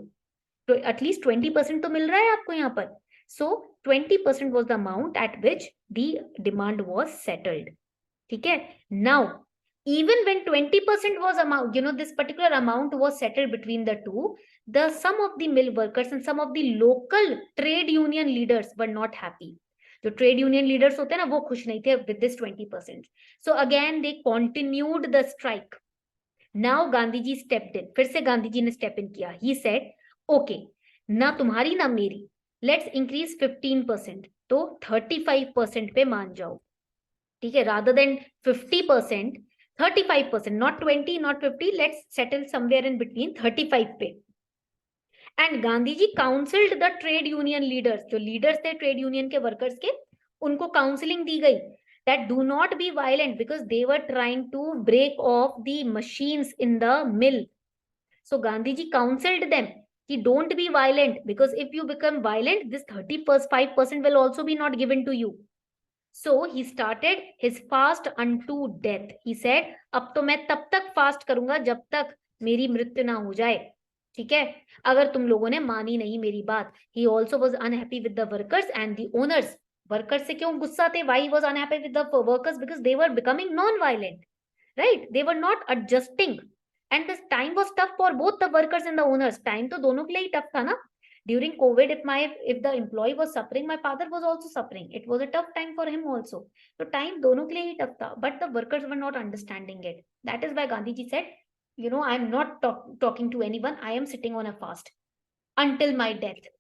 तो एटलीस्ट 20% तो मिल रहा है आपको यहाँ पर. So 20% was the amount at which the demand was settled. ठीक है. Now even when 20% was amount, this particular amount was settled between the two, some of the mill workers and some of the local trade union leaders were not happy. जो trade union leaders होते हैं ना, वो खुश नहीं थे with this 20%. So again they continued the strike. Now Gandhi ji stepped in. फिर से गांधी जी ने step in किया. He said, okay, ना तुम्हारी ना मेरी, let's increase 15%. तो 35% पे मान जाओ. ठीक है. Rather than 50%, 35%, not 20, not 50, let's settle somewhere in between 35 पे. And Gandhi ji counselled the trade union leaders, जो लीडर्स थे ट्रेड यूनियन के वर्कर्स के, उनको काउंसलिंग दी गई that do not be violent because they were trying to break off the machines in the mill. So Gandhi ji counseled them कि don't be violent, because if you become violent, this 35% will also be not given to you. So he started his fast unto death. He said, अब तो मैं तब तक fast करूंगा जब तक मेरी मृत्यु ना हो जाए. ठीक है. अगर तुम लोगों ने मानी नहीं मेरी बात. He also was unhappy with the workers and the owners. Workers से क्यों गुस्सा थे? Why he was unhappy with the workers? Because they were becoming non-violent, right? They were not adjusting, and this time was tough for both the workers and the owners. Time तो दोनों के लिए ही tough था ना. During COVID, if the employee was suffering, my father was also suffering. It was a tough time for him also. So time दोनों के लिए ही tough था, but the workers were not understanding it. That is why Gandhi ji said, I am not talking to anyone. I am sitting on a fast until my death.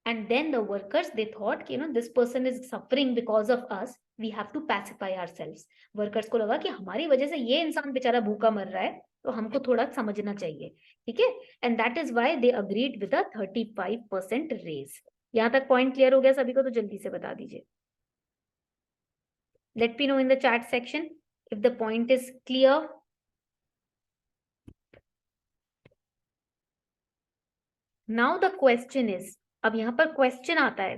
And then the workers, they thought, this person is suffering because of us. We have to pacify ourselves. Workers को लगा कि हमारी वजह से ये इंसान बेचारा भूखा मर रहा है, तो हमको थोड़ा समझना चाहिए. ठीक है. And that is why they agreed with a 35% raise. यहाँ तक पॉइंट क्लियर हो गया सभी को? तो जल्दी से बता दीजिए. Let me know in the chat section if the point is clear. Now the question is, अब यहाँ पर क्वेश्चन आता है,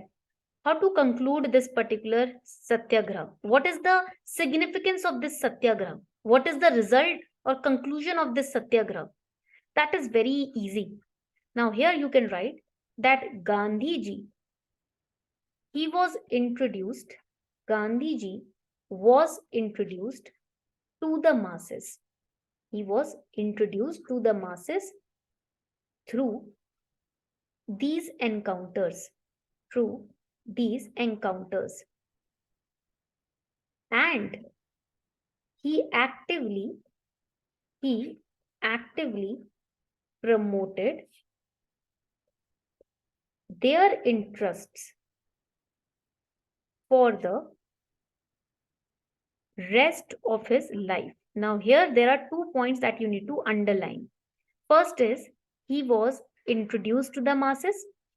how to conclude this particular satyagraha? What is the significance of this satyagraha? What is the result or conclusion of this satyagraha? That is very easy. Now here you can write that Gandhiji, he was introduced, Gandhiji was introduced to the masses. He was introduced to the masses through these encounters, through these encounters. And he actively promoted their interests for the rest of his life. Now here there are 2 points that you need to underline. First is he was introduced to the masses.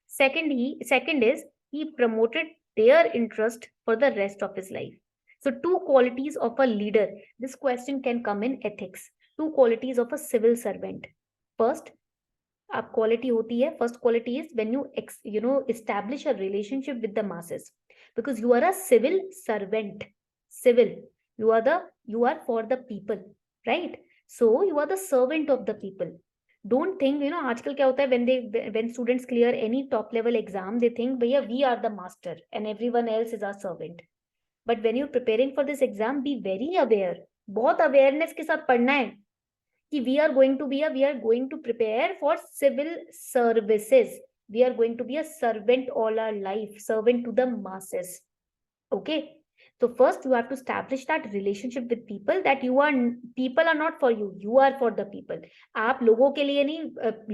Second is he promoted their interest for the rest of his life. So 2 qualities of a leader. This question can come in ethics. 2 qualities of a civil servant. First, आप quality होती है. First quality is when you establish a relationship with the masses, because you are a civil servant. Civil, you are for the people, right? So you are the servant of the people. Don't think, आजकल क्या होता है, when students clear any top level exam, they think भैया we are the master and everyone else is our servant. But when you're preparing for this exam, be very aware. बहुत awareness के साथ पढ़ना है कि we are going to prepare for civil services. We are going to be a servant all our life, servant to the masses. Okay. So first you have to establish that relationship with people, that people are not for you, you are for the people. आप लोगों के लिए नहीं,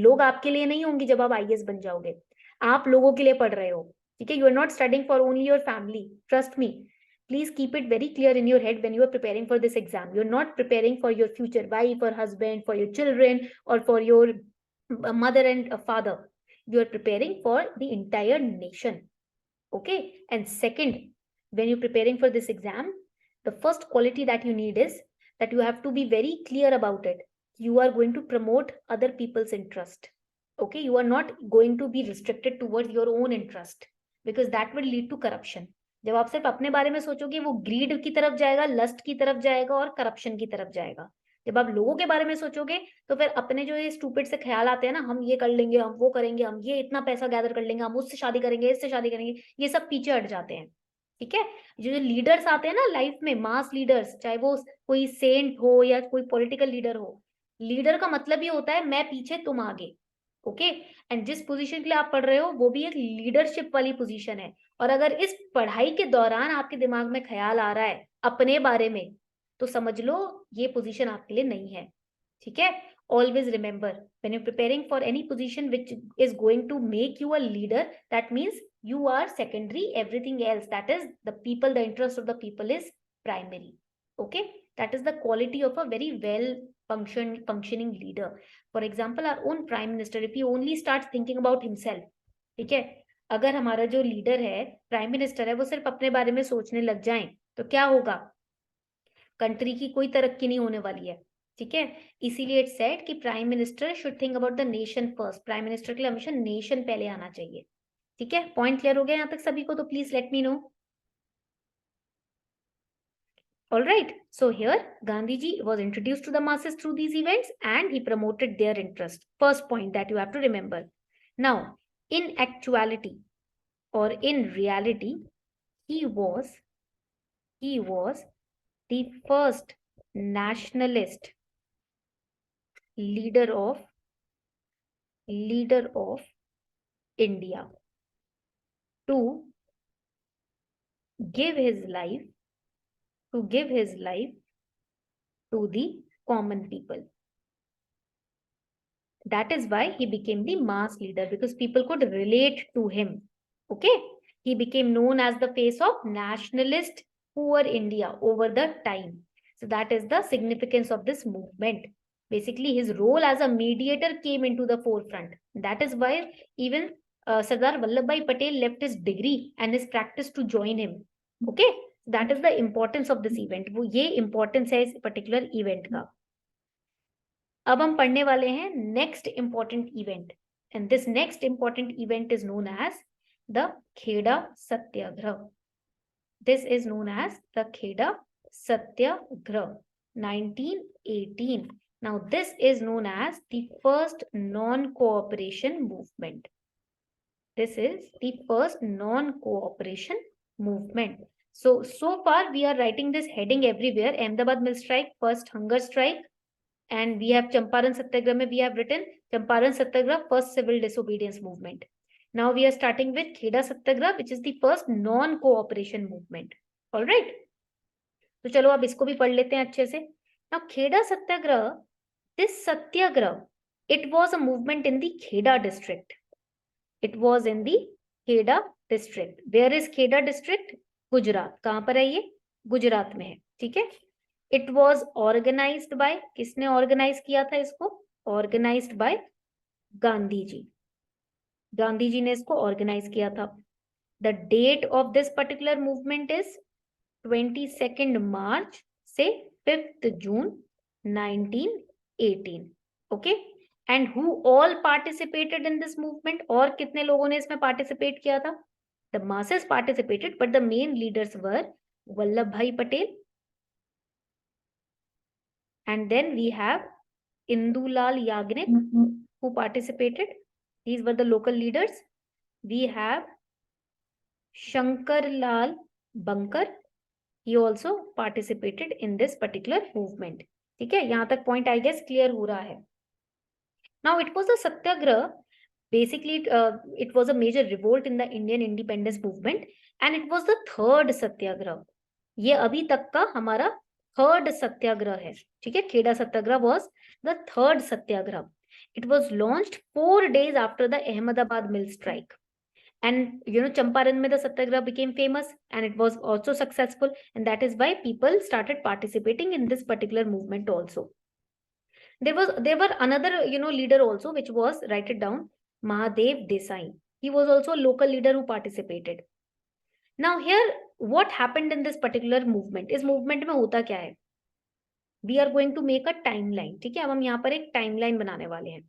लोग आपके लिए नहीं होंगे जब आप IAS बन जाओगे. आप लोगों के लिए पढ़ रहे हो, ठीक है? You are not studying for only your family. Trust me. Please keep it very clear in your head when you are preparing for this exam. You're not preparing for your future wife or husband, for your children, or for your mother and father. You are preparing for the entire nation. Okay. And second, when you're preparing for this exam, the first quality that you need is that you have to be very clear about it. You are going to promote other people's interest. Okay. You are not going to be restricted towards your own interest, because that will lead to corruption. जब आप सिर्फ अपने बारे में सोचोगे, वो grid की तरफ जाएगा, लस्ट की तरफ जाएगा और करप्शन की तरफ जाएगा. जब आप लोगों के बारे में सोचोगे तो फिर अपने जो ये स्टूपिड से ख्याल आते हैं ना, हम ये कर लेंगे, हम वो करेंगे, हम ये इतना पैसा गैदर कर लेंगे, हम उससे शादी करेंगे, इससे शादी करेंगे, ये सब पीछे हट जाते हैं. ठीक है? जो लीडर्स आते हैं ना लाइफ में, मास लीडर्स, चाहे वो कोई सेंट हो या कोई पॉलिटिकल लीडर हो, लीडर का मतलब ये होता है मैं पीछे तुम आगे. ओके. एंड जिस पोजीशन के लिए आप पढ़ रहे हो वो भी एक लीडरशिप वाली पोजीशन है. और अगर इस पढ़ाई के दौरान आपके दिमाग में ख्याल आ रहा है अपने बारे में, तो समझ लो ये पोजीशन आपके लिए नहीं है. ठीक है? Always remember, when you're preparing for any position which is going to make you a leader, that means you are secondary, everything else, that is the people, the interest of the people is primary. Okay? That is the quality of a very well functioning leader. For example, our own prime minister, if he only starts thinking about himself, ठीक है, अगर हमारा जो leader है, prime minister है, वो सिर्फ अपने बारे में सोचने लग जाएं, तो क्या होगा? कंट्री की कोई तरक्की नहीं होने वाली है. ठीक है? इसीलिए इट्स सेड कि prime minister should think about the nation first. Prime minister के लिए हमेशा नेशन पहले आना चाहिए. ठीक है? पॉइंट क्लियर हो गया यहाँ तक सभी को? तो please let me know. All right. So here Gandhiji was introduced to the masses through these events and he promoted their interest. First point that you have to remember. Now, in actuality or in reality, he was the first nationalist leader of India to give his life to the common people. That is why he became the mass leader, because people could relate to him. Okay? He became known as the face of nationalist poor India over the time. So that is the significance of this movement. Basically, his role as a mediator came into the forefront. That is why even Sardar Vallabhbhai Patel left his degree and his practice to join him. Okay? That is the importance of this event. वो ये importance है इस particular event का. अब हम पढ़ने वाले हैं next important event. And this next important event is known as the Kheda Satyagraha. This is known as the Kheda Satyagraha, 1918. Now, this is known as the first non-cooperation movement. This is the first non-cooperation movement. So far we are writing this heading everywhere. Ahmedabad Mill Strike, first hunger strike. And we have Champaran Satyagraha, we have written Champaran Satyagraha, first civil disobedience movement. Now we are starting with Kheda Satyagraha, which is the first non-cooperation movement. All right. तो चलो अब इसको भी पढ़ लेते हैं अच्छे से. Now Kheda Satyagraha, this Satyagraha, it was a movement in the Kheda district. It was in the Kheda district. Where is Kheda district? Gujarat. कहाँ पर है ये? गुजरात में है. ठीक है. It was organized by, किसने organize किया था इसको? Organized by Gandhi ji. गांधी जी ने इसको organize किया था. The date of this particular movement is 22nd March से 5th June 1918. Okay. And who all participated in this movement? और कितने लोगों ने इसमें participate किया था? The masses participated, but the main leaders were Vallabhbhai Patel. And then we have Indulal Yagnik, who participated. These were the local leaders. We have Shankar Lal Bankar. He also participated in this particular movement. ठीक है, यहाँ तक point I guess clear हो रहा है. Now it was a satyagraha. Basically, it was a major revolt in the Indian independence movement, and it was the third satyagraha. ये अभी तक का हमारा third satyagraha है. ठीक है, खेड़ा सत्याग्रह was the third satyagraha. It was launched 4 days after the Ahmedabad mill strike. And Champaran mein the satyagraha became famous, and it was also successful, and that is why people started participating in this particular movement also. There were another leader also, which was, write it down, Mahadev Desai. He was also a local leader who participated. Now here, what happened in this particular movement? इस movement में होता क्या है? We are going to make a timeline. ठीक है, अब हम यहाँ पर एक timeline बनाने वाले हैं.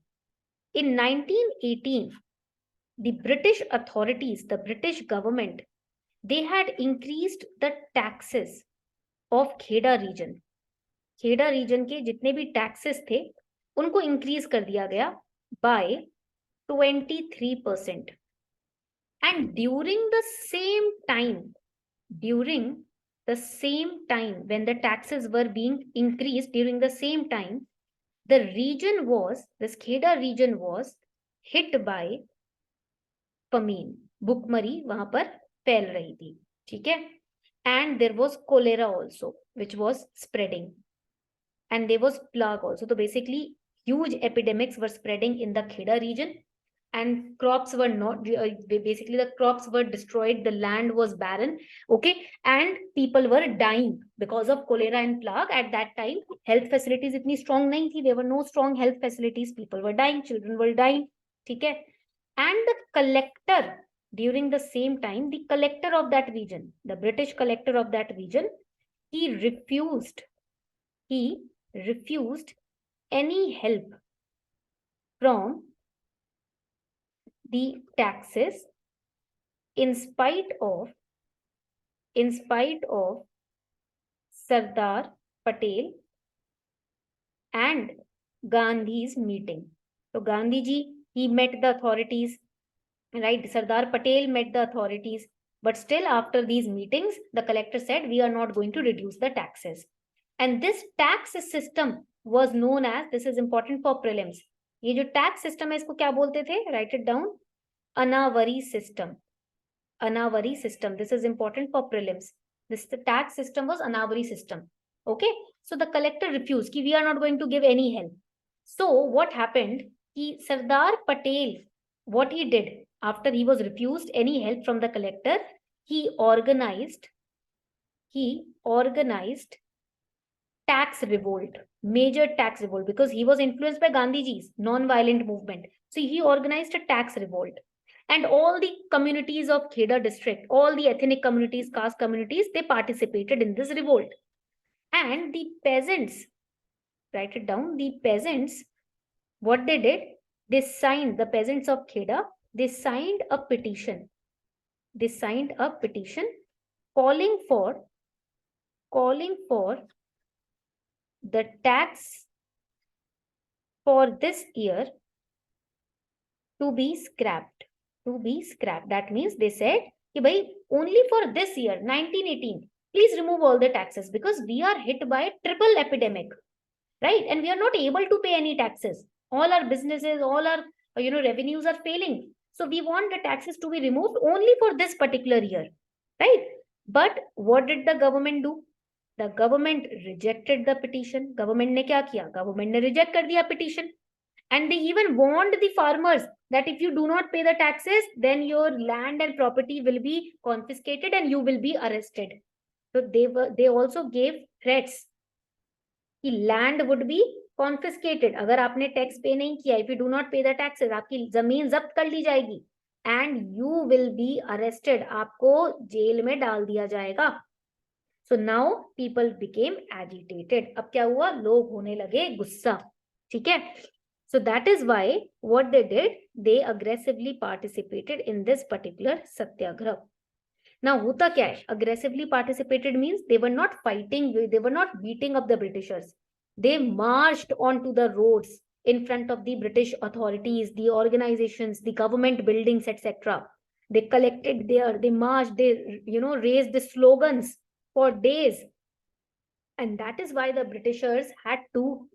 In 1918, the British authorities, the British government, they had increased the taxes of Kheda region. Kheda region के जितने भी टैक्सेस थे उनको इंक्रीज कर दिया गया by 23%. And during the same time when the taxes were being increased, during the same time, the region was, this Kheda region was hit by famine. भुखमरी वहां पर फैल रही थी. ठीक है. And there was cholera also, which was spreading. And there was plague also. So basically, huge epidemics were spreading in the Kheda region, and crops were not, basically the crops were destroyed, the land was barren, okay, and people were dying because of cholera and plague. At that time, health facilities itni strong nahi thi, there were no strong health facilities, people were dying, children were dying, okay. And the collector, during the same time, the collector of that region, the British collector of that region, he refused any help from the taxes in spite of Sardar Patel and Gandhi's meeting. So Gandhi ji, he met the authorities, right? Sardar Patel met the authorities, but still after these meetings, the collector said, we are not going to reduce the taxes. And this tax system was known as, this is important for prelims, ये जो tax system है इसको क्या बोलते थे? Write it down. Anavari system. Anavari system. This is important for prelims. The tax system was Anavari system. Okay. So the collector refused कि we are not going to give any help. So what happened? कि Sardar Patel, what he did after he was refused any help from the collector, he organized tax revolt, major tax revolt, because he was influenced by Gandhiji's non-violent movement. So he organized a tax revolt, and all the communities of Kheda district, all the ethnic communities, caste communities, they participated in this revolt. And the peasants, write it down, the peasants, what they did, they signed, the peasants of Kheda, they signed a petition. they signed a petition calling for the tax for this year to be scrapped. That means they said कि भाई only for this year 1918 please remove all the taxes because we are hit by triple epidemic, right? And we are not able to pay any taxes. All our businesses, all our revenues are failing. So we want the taxes to be removed only for this particular year, right? But what did the government do? The government rejected the petition. Government ने क्या किया? Government ने reject कर दिया petition. And they even warned the farmers that if you do not pay the taxes, then your land and property will be confiscated and you will be arrested. So they also gave threats कि land would be confiscated. अगर आपने tax pay नहीं किया, if you do not pay the taxes, आपकी जमीन जब्त कर ली जाएगी and you will be arrested. आपको जेल में डाल दिया जाएगा. So now people became agitated. अब क्या हुआ? लोग होने लगे गुस्सा. ठीक है? So that is why what they did, they aggressively participated in this particular satyagraha. Now, होता क्या है? Aggressively participated means they were not fighting, they were not beating up the Britishers. They marched onto the roads in front of the British authorities, the organizations, the government buildings, etc. They collected there, they marched, they raised the slogans for days. And that is why the Britishers had to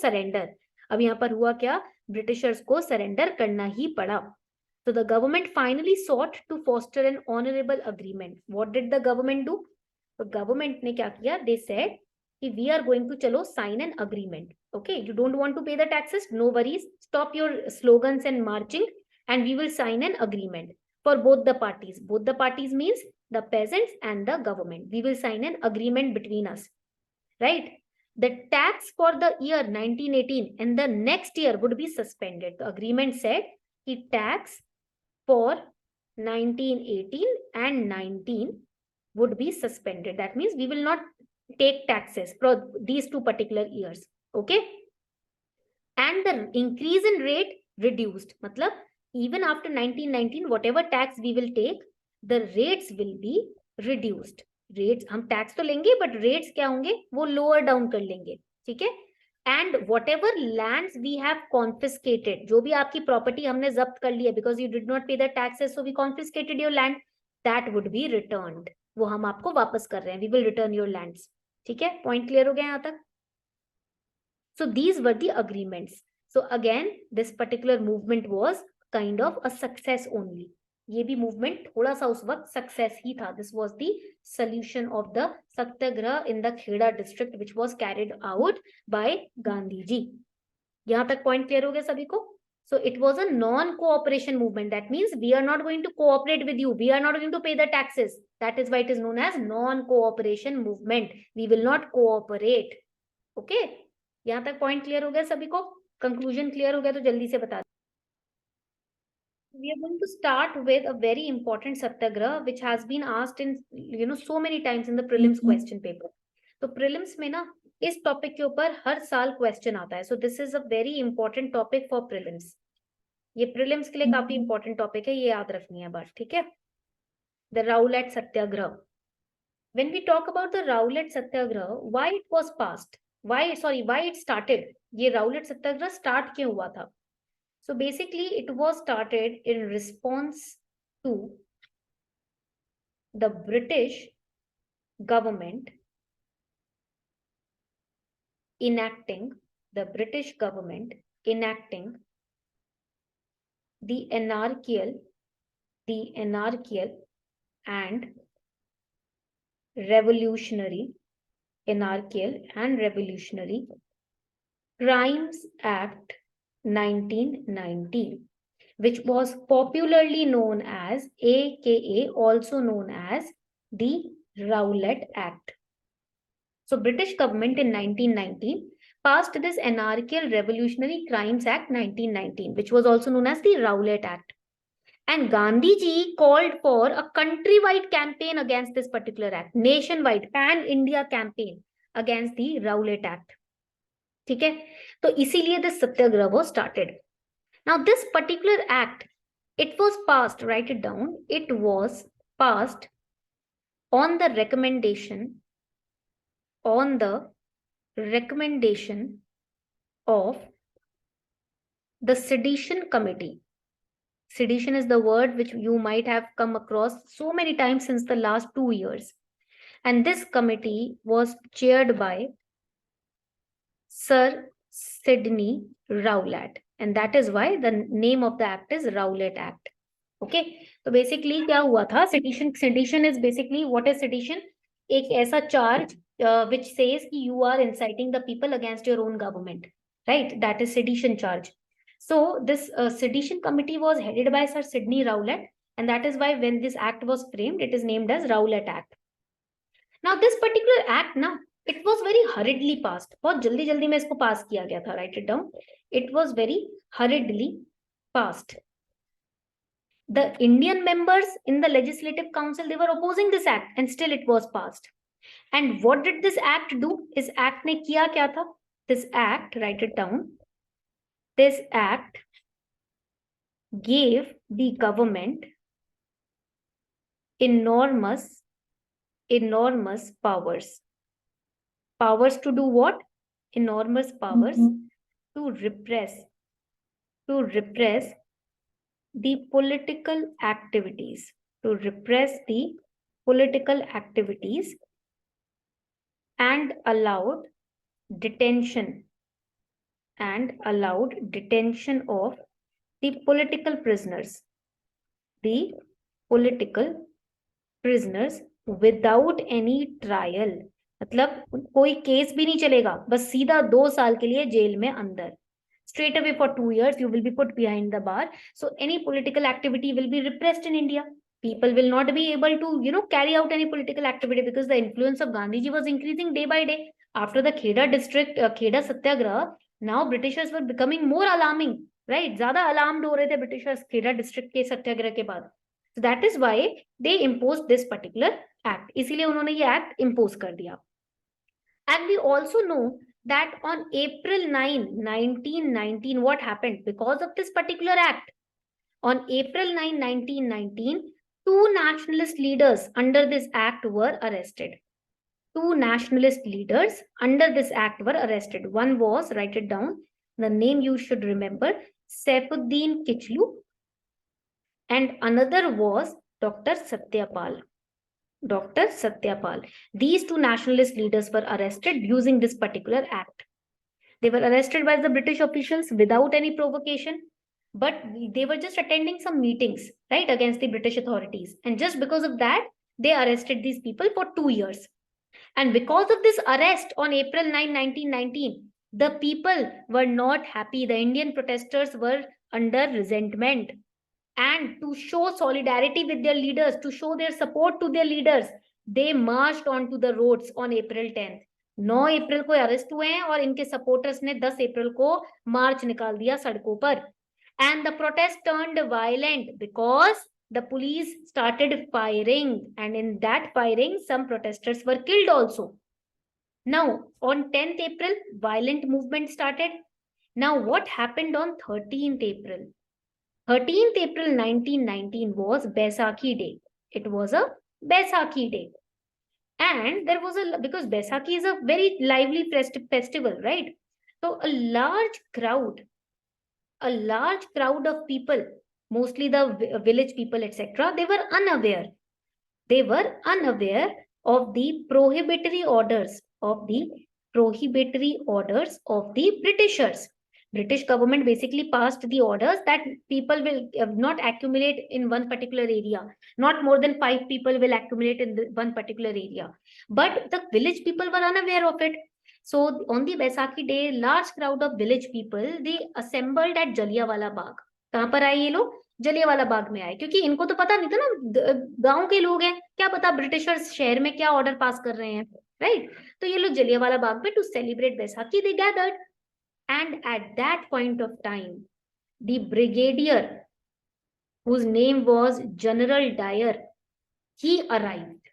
surrender. अब यहाँ पर हुआ क्या? Britishers को surrender करना ही पड़ा. So the government finally sought to foster an honorable agreement. What did the government do? The government ने क्या किया? They said कि we are going to चलो sign an agreement. Okay, you don't want to pay the taxes? No worries. Stop your slogans and marching, and we will sign an agreement for both the parties. Both the parties means the peasants and the government. We will sign an agreement between us. Right? The tax for the year 1918 and the next year would be suspended. The agreement said that tax for 1918 and 19 would be suspended. That means we will not take taxes for these two particular years. Okay? And the increase in rate reduced. Matlab, even after 1919, whatever tax we will take, the rates will be reduced. Rates हम tax तो लेंगे but rates क्या होंगे? वो lower down कर लेंगे. ठीक है? And whatever lands we have confiscated, जो भी आपकी प्रॉपर्टी हमने जब्त कर लिया because you did not pay the taxes, so we confiscated your land, that would be returned. वो हम आपको वापस कर रहे हैं. We will return your lands. ठीक है? पॉइंट क्लियर हो गया यहाँ तक? So these were the agreements. So again this particular movement was kind of a success only. ये भी मूवमेंट थोड़ा सा उस वक्त सक्सेस ही था. This was the solution of the satyagraha in the Kheda district which was carried out by Gandhi ji. यहां तक पॉइंट क्लियर हो गया सभी को? So it was a non cooperation movement. That means we are not going to cooperate with you, we are not going to pay the taxes. That is why it is known as non cooperation movement. We will not cooperate. Okay? यहां तक point clear हो गया सभी को? Conclusion clear हो गया तो जल्दी से बता. We are going to start with a very important satyagraha which has been asked in so many times in the prelims question paper. तो prelims में ना इस topic के ऊपर हर साल question आता है. So this is a very important topic for prelims. ये prelims के लिए काफी important topic है, ये याद रखनी है बात. ठीक है? The Rowlatt Satyagraha. When we talk about the Rowlatt Satyagraha, why it was passed? Why it started? ये Rowlatt Satyagraha start क्यों हुआ था? So basically, it was started in response to the British government enacting the anarchical and revolutionary Crimes Act 1990, which was popularly known as, aka also known as, the Rowlatt Act. So British government in 1990 passed this Anarchical Revolutionary Crimes Act 1919, which was also known as the Rowlatt Act. And Gandhi ji called for a countrywide campaign against this particular act, nationwide, pan-India campaign against the Rowlatt Act. ठीक है? तो इसीलिए this satyagraha was started. Now this particular act, it was passed, write it down, it was passed on the recommendation of the Sedition Committee. Sedition is the word which you might have come across so many times since the last 2 years. And this committee was chaired by Sir Sidney Rowlatt. And that is why the name of the act is Rowlatt Act. Okay. So basically क्या हुआ था? Sedition is basically, what is sedition? एक ऐसा charge which says कि you are inciting the people against your own government. Right? That is sedition charge. So this sedition committee was headed by Sir Sidney Rowlatt, and that is why when this act was framed, it is named as Rowlatt Act. Now this particular act, now it was very hurriedly passed. बहुत जल्दी जल्दी में इसको पास किया गया था. Write it down. It was very hurriedly passed. The Indian members in the Legislative Council, they were opposing this act, and still it was passed. And what did this act do? इस act ने किया क्या था? This act, write it down. This act gave the government enormous powers. Powers to do what? Enormous powers to repress the political activities. To repress the political activities, and allowed detention of the political prisoners. The political prisoners without any trial. मतलब कोई case भी नहीं चलेगा, बस सीधा 2 साल के लिए जेल में अंदर. Straight away for 2 years you will be put behind the bar. So any political activity will be repressed in India. People will not be able to, carry out any political activity, because the influence of Gandhiji was increasing day by day. After the Kheda district, Kheda Satyagraha, now Britishers were becoming more alarming, right? ज़्यादा alarmed हो रहे थे Britishers Kheda district के सत्याग्रह के बाद. So that is why they imposed this particular act. इसीलिए उन्होंने ये act impose कर दिया. And we also know that on April 9, 1919, what happened? Because of this particular act, on April 9, 1919, 2 nationalist leaders under this act were arrested. 2 nationalist leaders under this act were arrested. One was, write it down, the name you should remember, Saifuddin Kichlu, and another was Dr. Satyapal. Dr. Satyapal. These 2 nationalist leaders were arrested using this particular act. They were arrested by the British officials without any provocation, but they were just attending some meetings, right, against the British authorities. And just because of that, they arrested these people for 2 years. And because of this arrest on April 9, 1919, the people were not happy. The Indian protesters were under resentment. And to show solidarity with their leaders, to show their support to their leaders, they marched onto the roads on April 10th. 9 अप्रैल को arrest हुए हैं और इनके supporters ने 10 अप्रैल को मार्च निकाल दिया सड़कों पर. And the protest turned violent because the police started firing, and in that firing some protesters were killed also. Now on 10th April, violent movement started. Now what happened on 13th April? 13th April 1919 was Baisakhi Day. It was a Baisakhi Day. And there was because Baisakhi is a very lively festival, right? So a large crowd of people, mostly the village people, etc., they were unaware. They were unaware of the prohibitory orders of the Britishers. British government basically passed the orders that people will not accumulate in one particular area. Not more than 5 people will accumulate in one particular area. But the village people were unaware of it. So on the Baisakhi Day, large crowd of village people, they assembled at Jallianwala Bagh. कहाँ पर आए ये लोग? जलियांवाला बाग में आए, क्योंकि इनको तो पता नहीं था ना, गांव के लोग हैं, क्या पता ब्रिटिशर्स शहर में क्या ऑर्डर पास कर रहे हैं, राइट? तो ये लोग जलियांवाला बाग पे to celebrate Baisakhi they gathered. And at that point of time, the brigadier, whose name was General Dyer, he arrived.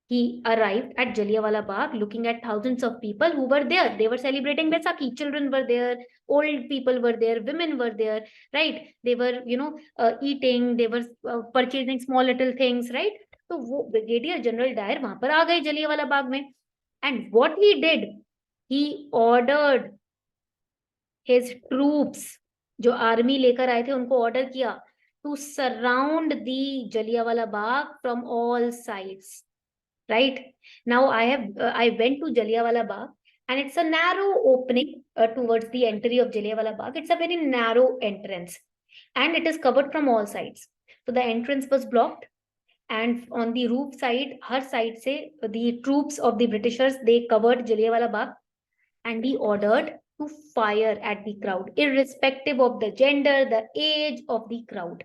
He arrived at Jallianwala Bagh looking at thousands of people who were there. They were celebrating Baisakhi. Children were there, old people were there, women were there, right? They were, eating, they were purchasing small little things, right? So वो Brigadier General Dyer वहां पर आ गए जलियांवाला बाग में. And what he did, he ordered his troops, जो army लेकर आए थे उनको ऑर्डर किया to surround the Jallianwala Bagh from all sides. Right now, I went to Jallianwala Bagh, and it's a narrow opening towards the entry of Jallianwala Bagh. It's a very narrow entrance, and it is covered from all sides. So the entrance was blocked, and on the roof side, her side say the troops of the Britishers, they covered Jallianwala Bagh, and he ordered to fire at the crowd, irrespective of the gender, the age of the crowd.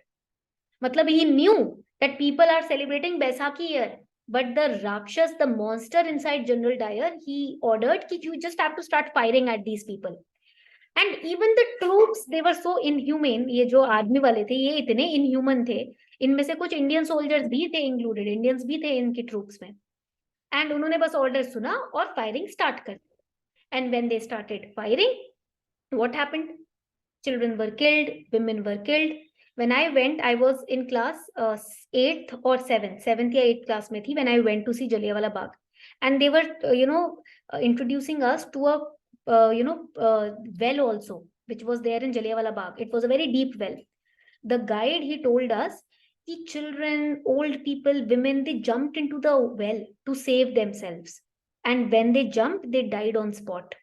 Matlab, he knew that people are celebrating Baisakhi here. But the Rakshas, the monster inside General Dyer, he ordered that you just have to start firing at these people. And even the troops, they were so inhumane. ये जो army वाले थे, ये इतने inhuman थे. इनमें से कुछ Indian soldiers भी थे included, Indians भी थे इनकी troops में. And उन्होंने बस order सुना और firing start कर. And when they started firing, what happened? Children were killed, women were killed. When I went, I was in class 8th or 7th या 8th class में थी when I went to see Jallianwala Bagh. And they were, introducing us to a, well also, which was there in Jallianwala Bagh. It was a very deep well. The guide, he told us, the children, old people, women, they jumped into the well to save themselves. And when they jumped, they died on spot.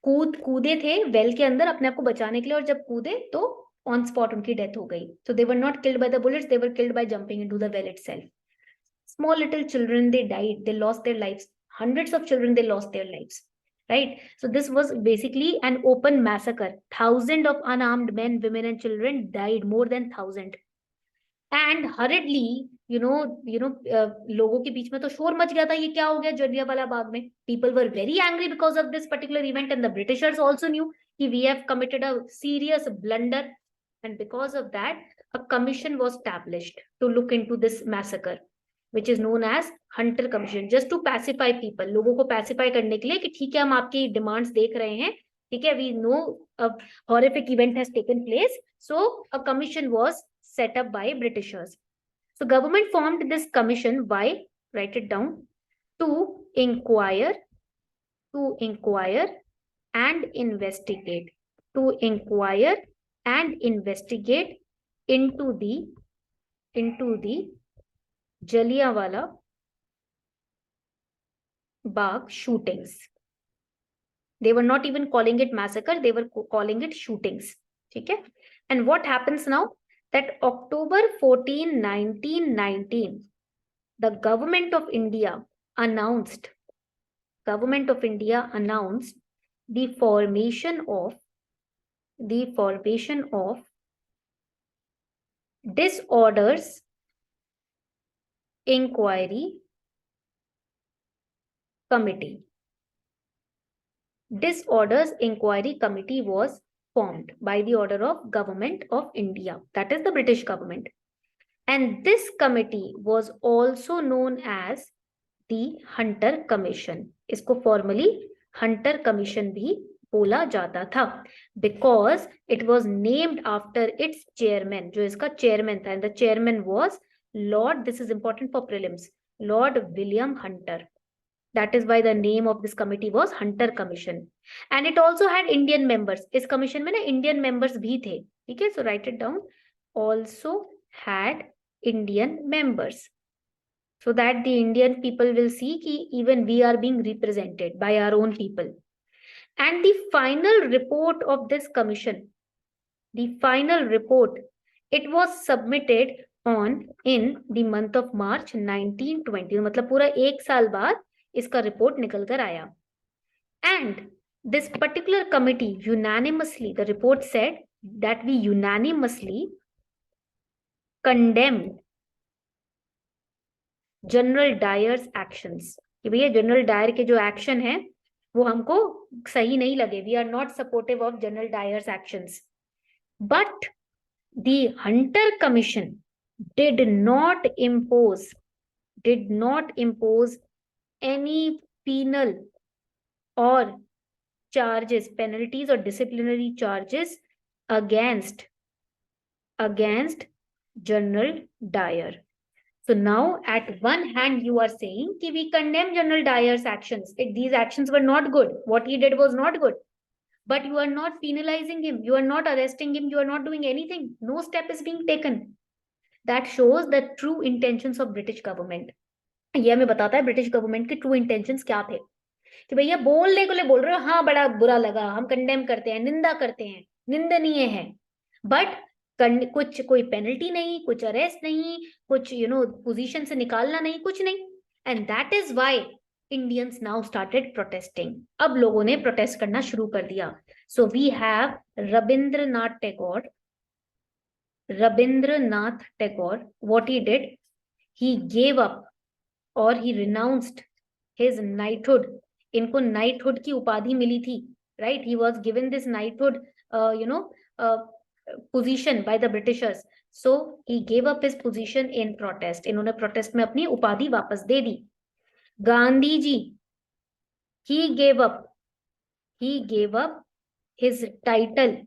कूदे थे well के अंदर अपने आप को बचाने के लिए, और जब कूदे तो ऑन स्पॉट उनकी डेथ हो गई. So they were not killed by the bullets, they were killed by jumping into the well itself. Small little children, they died, they lost their lives. Hundreds of children, they lost their lives, right? So this was basically an open massacre. Thousands of unarmed men, women and children died, more than 1,000. And hurriedly, लोगों के बीच में तो शोर much गया था, ये क्या हो गया जलियांवाला बाग में. People were very angry because of this particular event, and the Britishers also knew that we have committed a serious blunder. And because of that, a commission was established to look into this massacre, which is known as Hunter Commission, just to pacify people. लोगों को pacify करने के लिए कि ठीक है, हम आपकी demands देख रहे हैं, ठीक है, we know a horrific event has taken place, so a commission was set up by Britishers. So government formed this commission. Why? Write it down. To inquire and investigate. To inquire and investigate into the Jallianwala Bagh shootings. They were not even calling it massacre, they were calling it shootings. Okay? And what happens now? That October 14, 1919, the government of India announced the formation of Disorders Inquiry Committee. Disorders Inquiry Committee was formed by the order of Government of India, that is the British government. And this committee was also known as the Hunter Commission. इसको formally Hunter Commission भी बोला जाता था, because it was named after its chairman, जो इसका chairman था, and the chairman was Lord, this is important for prelims, Lord William Hunter. That is why the name of this committee was Hunter Commission. And it also had Indian members. इस commission में ना Indian members भी थे. ठीक है? So write it down. Also had Indian members. So that the Indian people will see कि even we are being represented by our own people. And the final report of this commission, it was submitted in the month of March 1920. मतलब पूरा एक साल बाद इसका report निकल कर आया. And this particular committee unanimously, the report said that we unanimously condemned General Dyer's actions. कि भैया जनरल डायर के जो एक्शन है वो हमको सही नहीं लगे. We are not supportive of General Dyer's actions. But the Hunter Commission did not impose any penal or charges, penalties or disciplinary charges against General Dyer. So now at one hand you are saying that we condemn General Dyer's actions. These actions were not good. What he did was not good. But you are not penalizing him. You are not arresting him. You are not doing anything. No step is being taken. That shows the true intentions of British government. ये हमें बताता है British government के true intentions क्या थे कि भैया बोलने को लिए बोल रहे हो, हाँ बड़ा बुरा लगा, हम कंडेम करते हैं, निंदा करते हैं, निंदनीय है, बट कुछ कोई पेनल्टी नहीं, कुछ अरेस्ट नहीं, कुछ पोजीशन से निकालना नहीं, कुछ नहीं. And that is why Indians now started protesting. अब लोगों ने प्रोटेस्ट करना शुरू कर दिया. So we have Rabindranath Tagore. What he did, he gave up or he renounced his knighthood. इनको knighthood की उपाधि मिली थी, right? He was given this knighthood position by the Britishers. So he gave up his position in protest. इन्होंने protest में अपनी उपाधि वापस दे दी. Gandhi ji, he gave up his title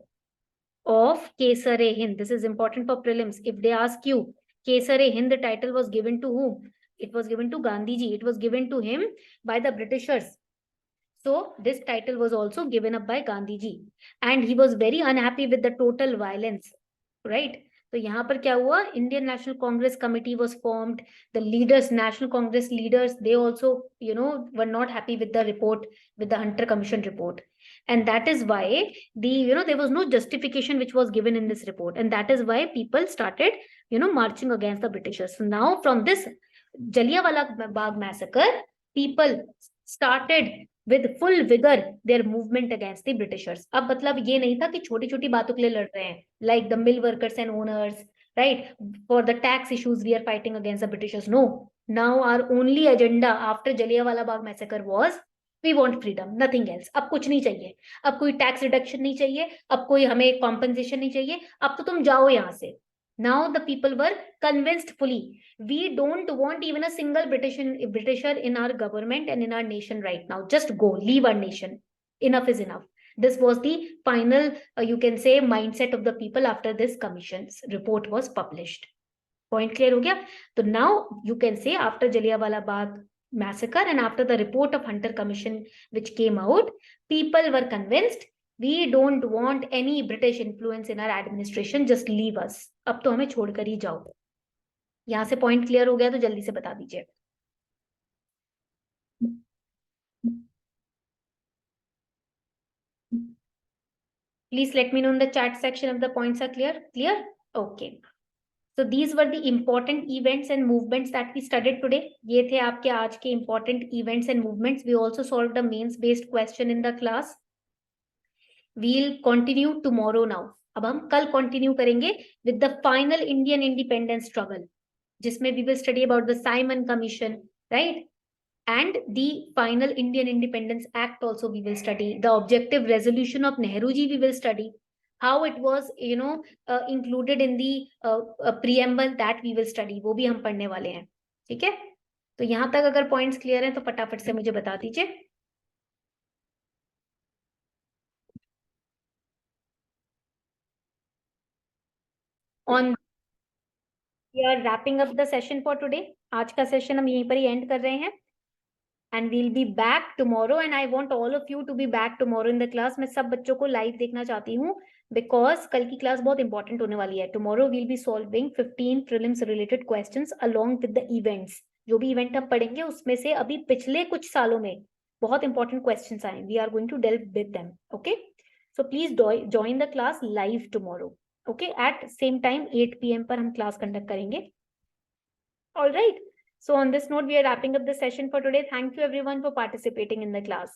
of Kesare-Hind. This is important for prelims. If they ask you, Kesare-Hind, the title was given to whom? It was given to Gandhi ji. It was given to him by the Britishers. So this title was also given up by Gandhi ji. And he was very unhappy with the total violence, right? तो यहाँ पर क्या हुआ? Indian National Congress Committee was formed. The leaders, National Congress leaders, they also, were not happy with the report, with the Hunter Commission report. And that is why there was no justification which was given in this report. And that is why people started, marching against the Britishers. So now from this Jallianwala Bagh massacre, people started with full vigor their movement against the Britishers. अब मतलब ये नहीं था कि छोटी छोटी बातों के लिए लड़ रहे हैं, like the mill workers and owners, right? For the tax issues we are fighting against the Britishers. No, now our only agenda after Jallianwala Bagh massacre was we want freedom, nothing else. अब कुछ नहीं चाहिए, अब कोई tax reduction नहीं चाहिए, अब कोई हमें compensation नहीं चाहिए, अब तो तुम जाओ यहाँ से. Now the people were convinced fully. We don't want even a single Britisher in our government and in our nation right now. Just go, leave our nation. Enough is enough. This was the final, you can say, mindset of the people after this commission's report was published. Point clear ho gaya? So now you can say after Jallianwala Bagh massacre and after the report of Hunter Commission which came out, people were convinced we don't want any British influence in our administration. Just leave us. अब तो हमें छोड़कर ही जाओ. यहाँ से point clear हो गया तो जल्दी से बता दीजिए. Please let me know in the chat section if the points are clear. Clear? Okay. So these were the important events and movements that we studied today. ये थे आपके आज के important events and movements. We also solved a mains based question in the class. We'll continue tomorrow now. अब हम कल continue करेंगे with the final Indian independence struggle, जिसमें we will study about the Simon Commission, right? And the final Indian Independence Act also we will study. The objective resolution of Nehru ji we will study. How it was, included in the preamble that we will study. वो भी हम पढ़ने वाले हैं. ठीक है? तो यहाँ तक अगर points clear हैं तो फटाफट से मुझे बता दीजिए. On we are wrapping up the session for today. आज का सेशन हम यहीं पर ही एंड कर रहे हैं. And we'll be back tomorrow. And I want all of you to be back tomorrow in the class. मैं सब बच्चों को live देखना चाहती हूँ because कल की क्लास बहुत important होने वाली है. Tomorrow we'll be solving 15 prelims related questions along with the events. जो भी event हम पढ़ेंगे उसमें से अभी पिछले कुछ सालों में बहुत important questions आए. We are going to delve with them. Okay. So please join the class live tomorrow. Okay. At same time 8 PM पर हम class conduct करेंगे. All right. So on this note, we are wrapping up the session for today. Thank you everyone for participating in the class.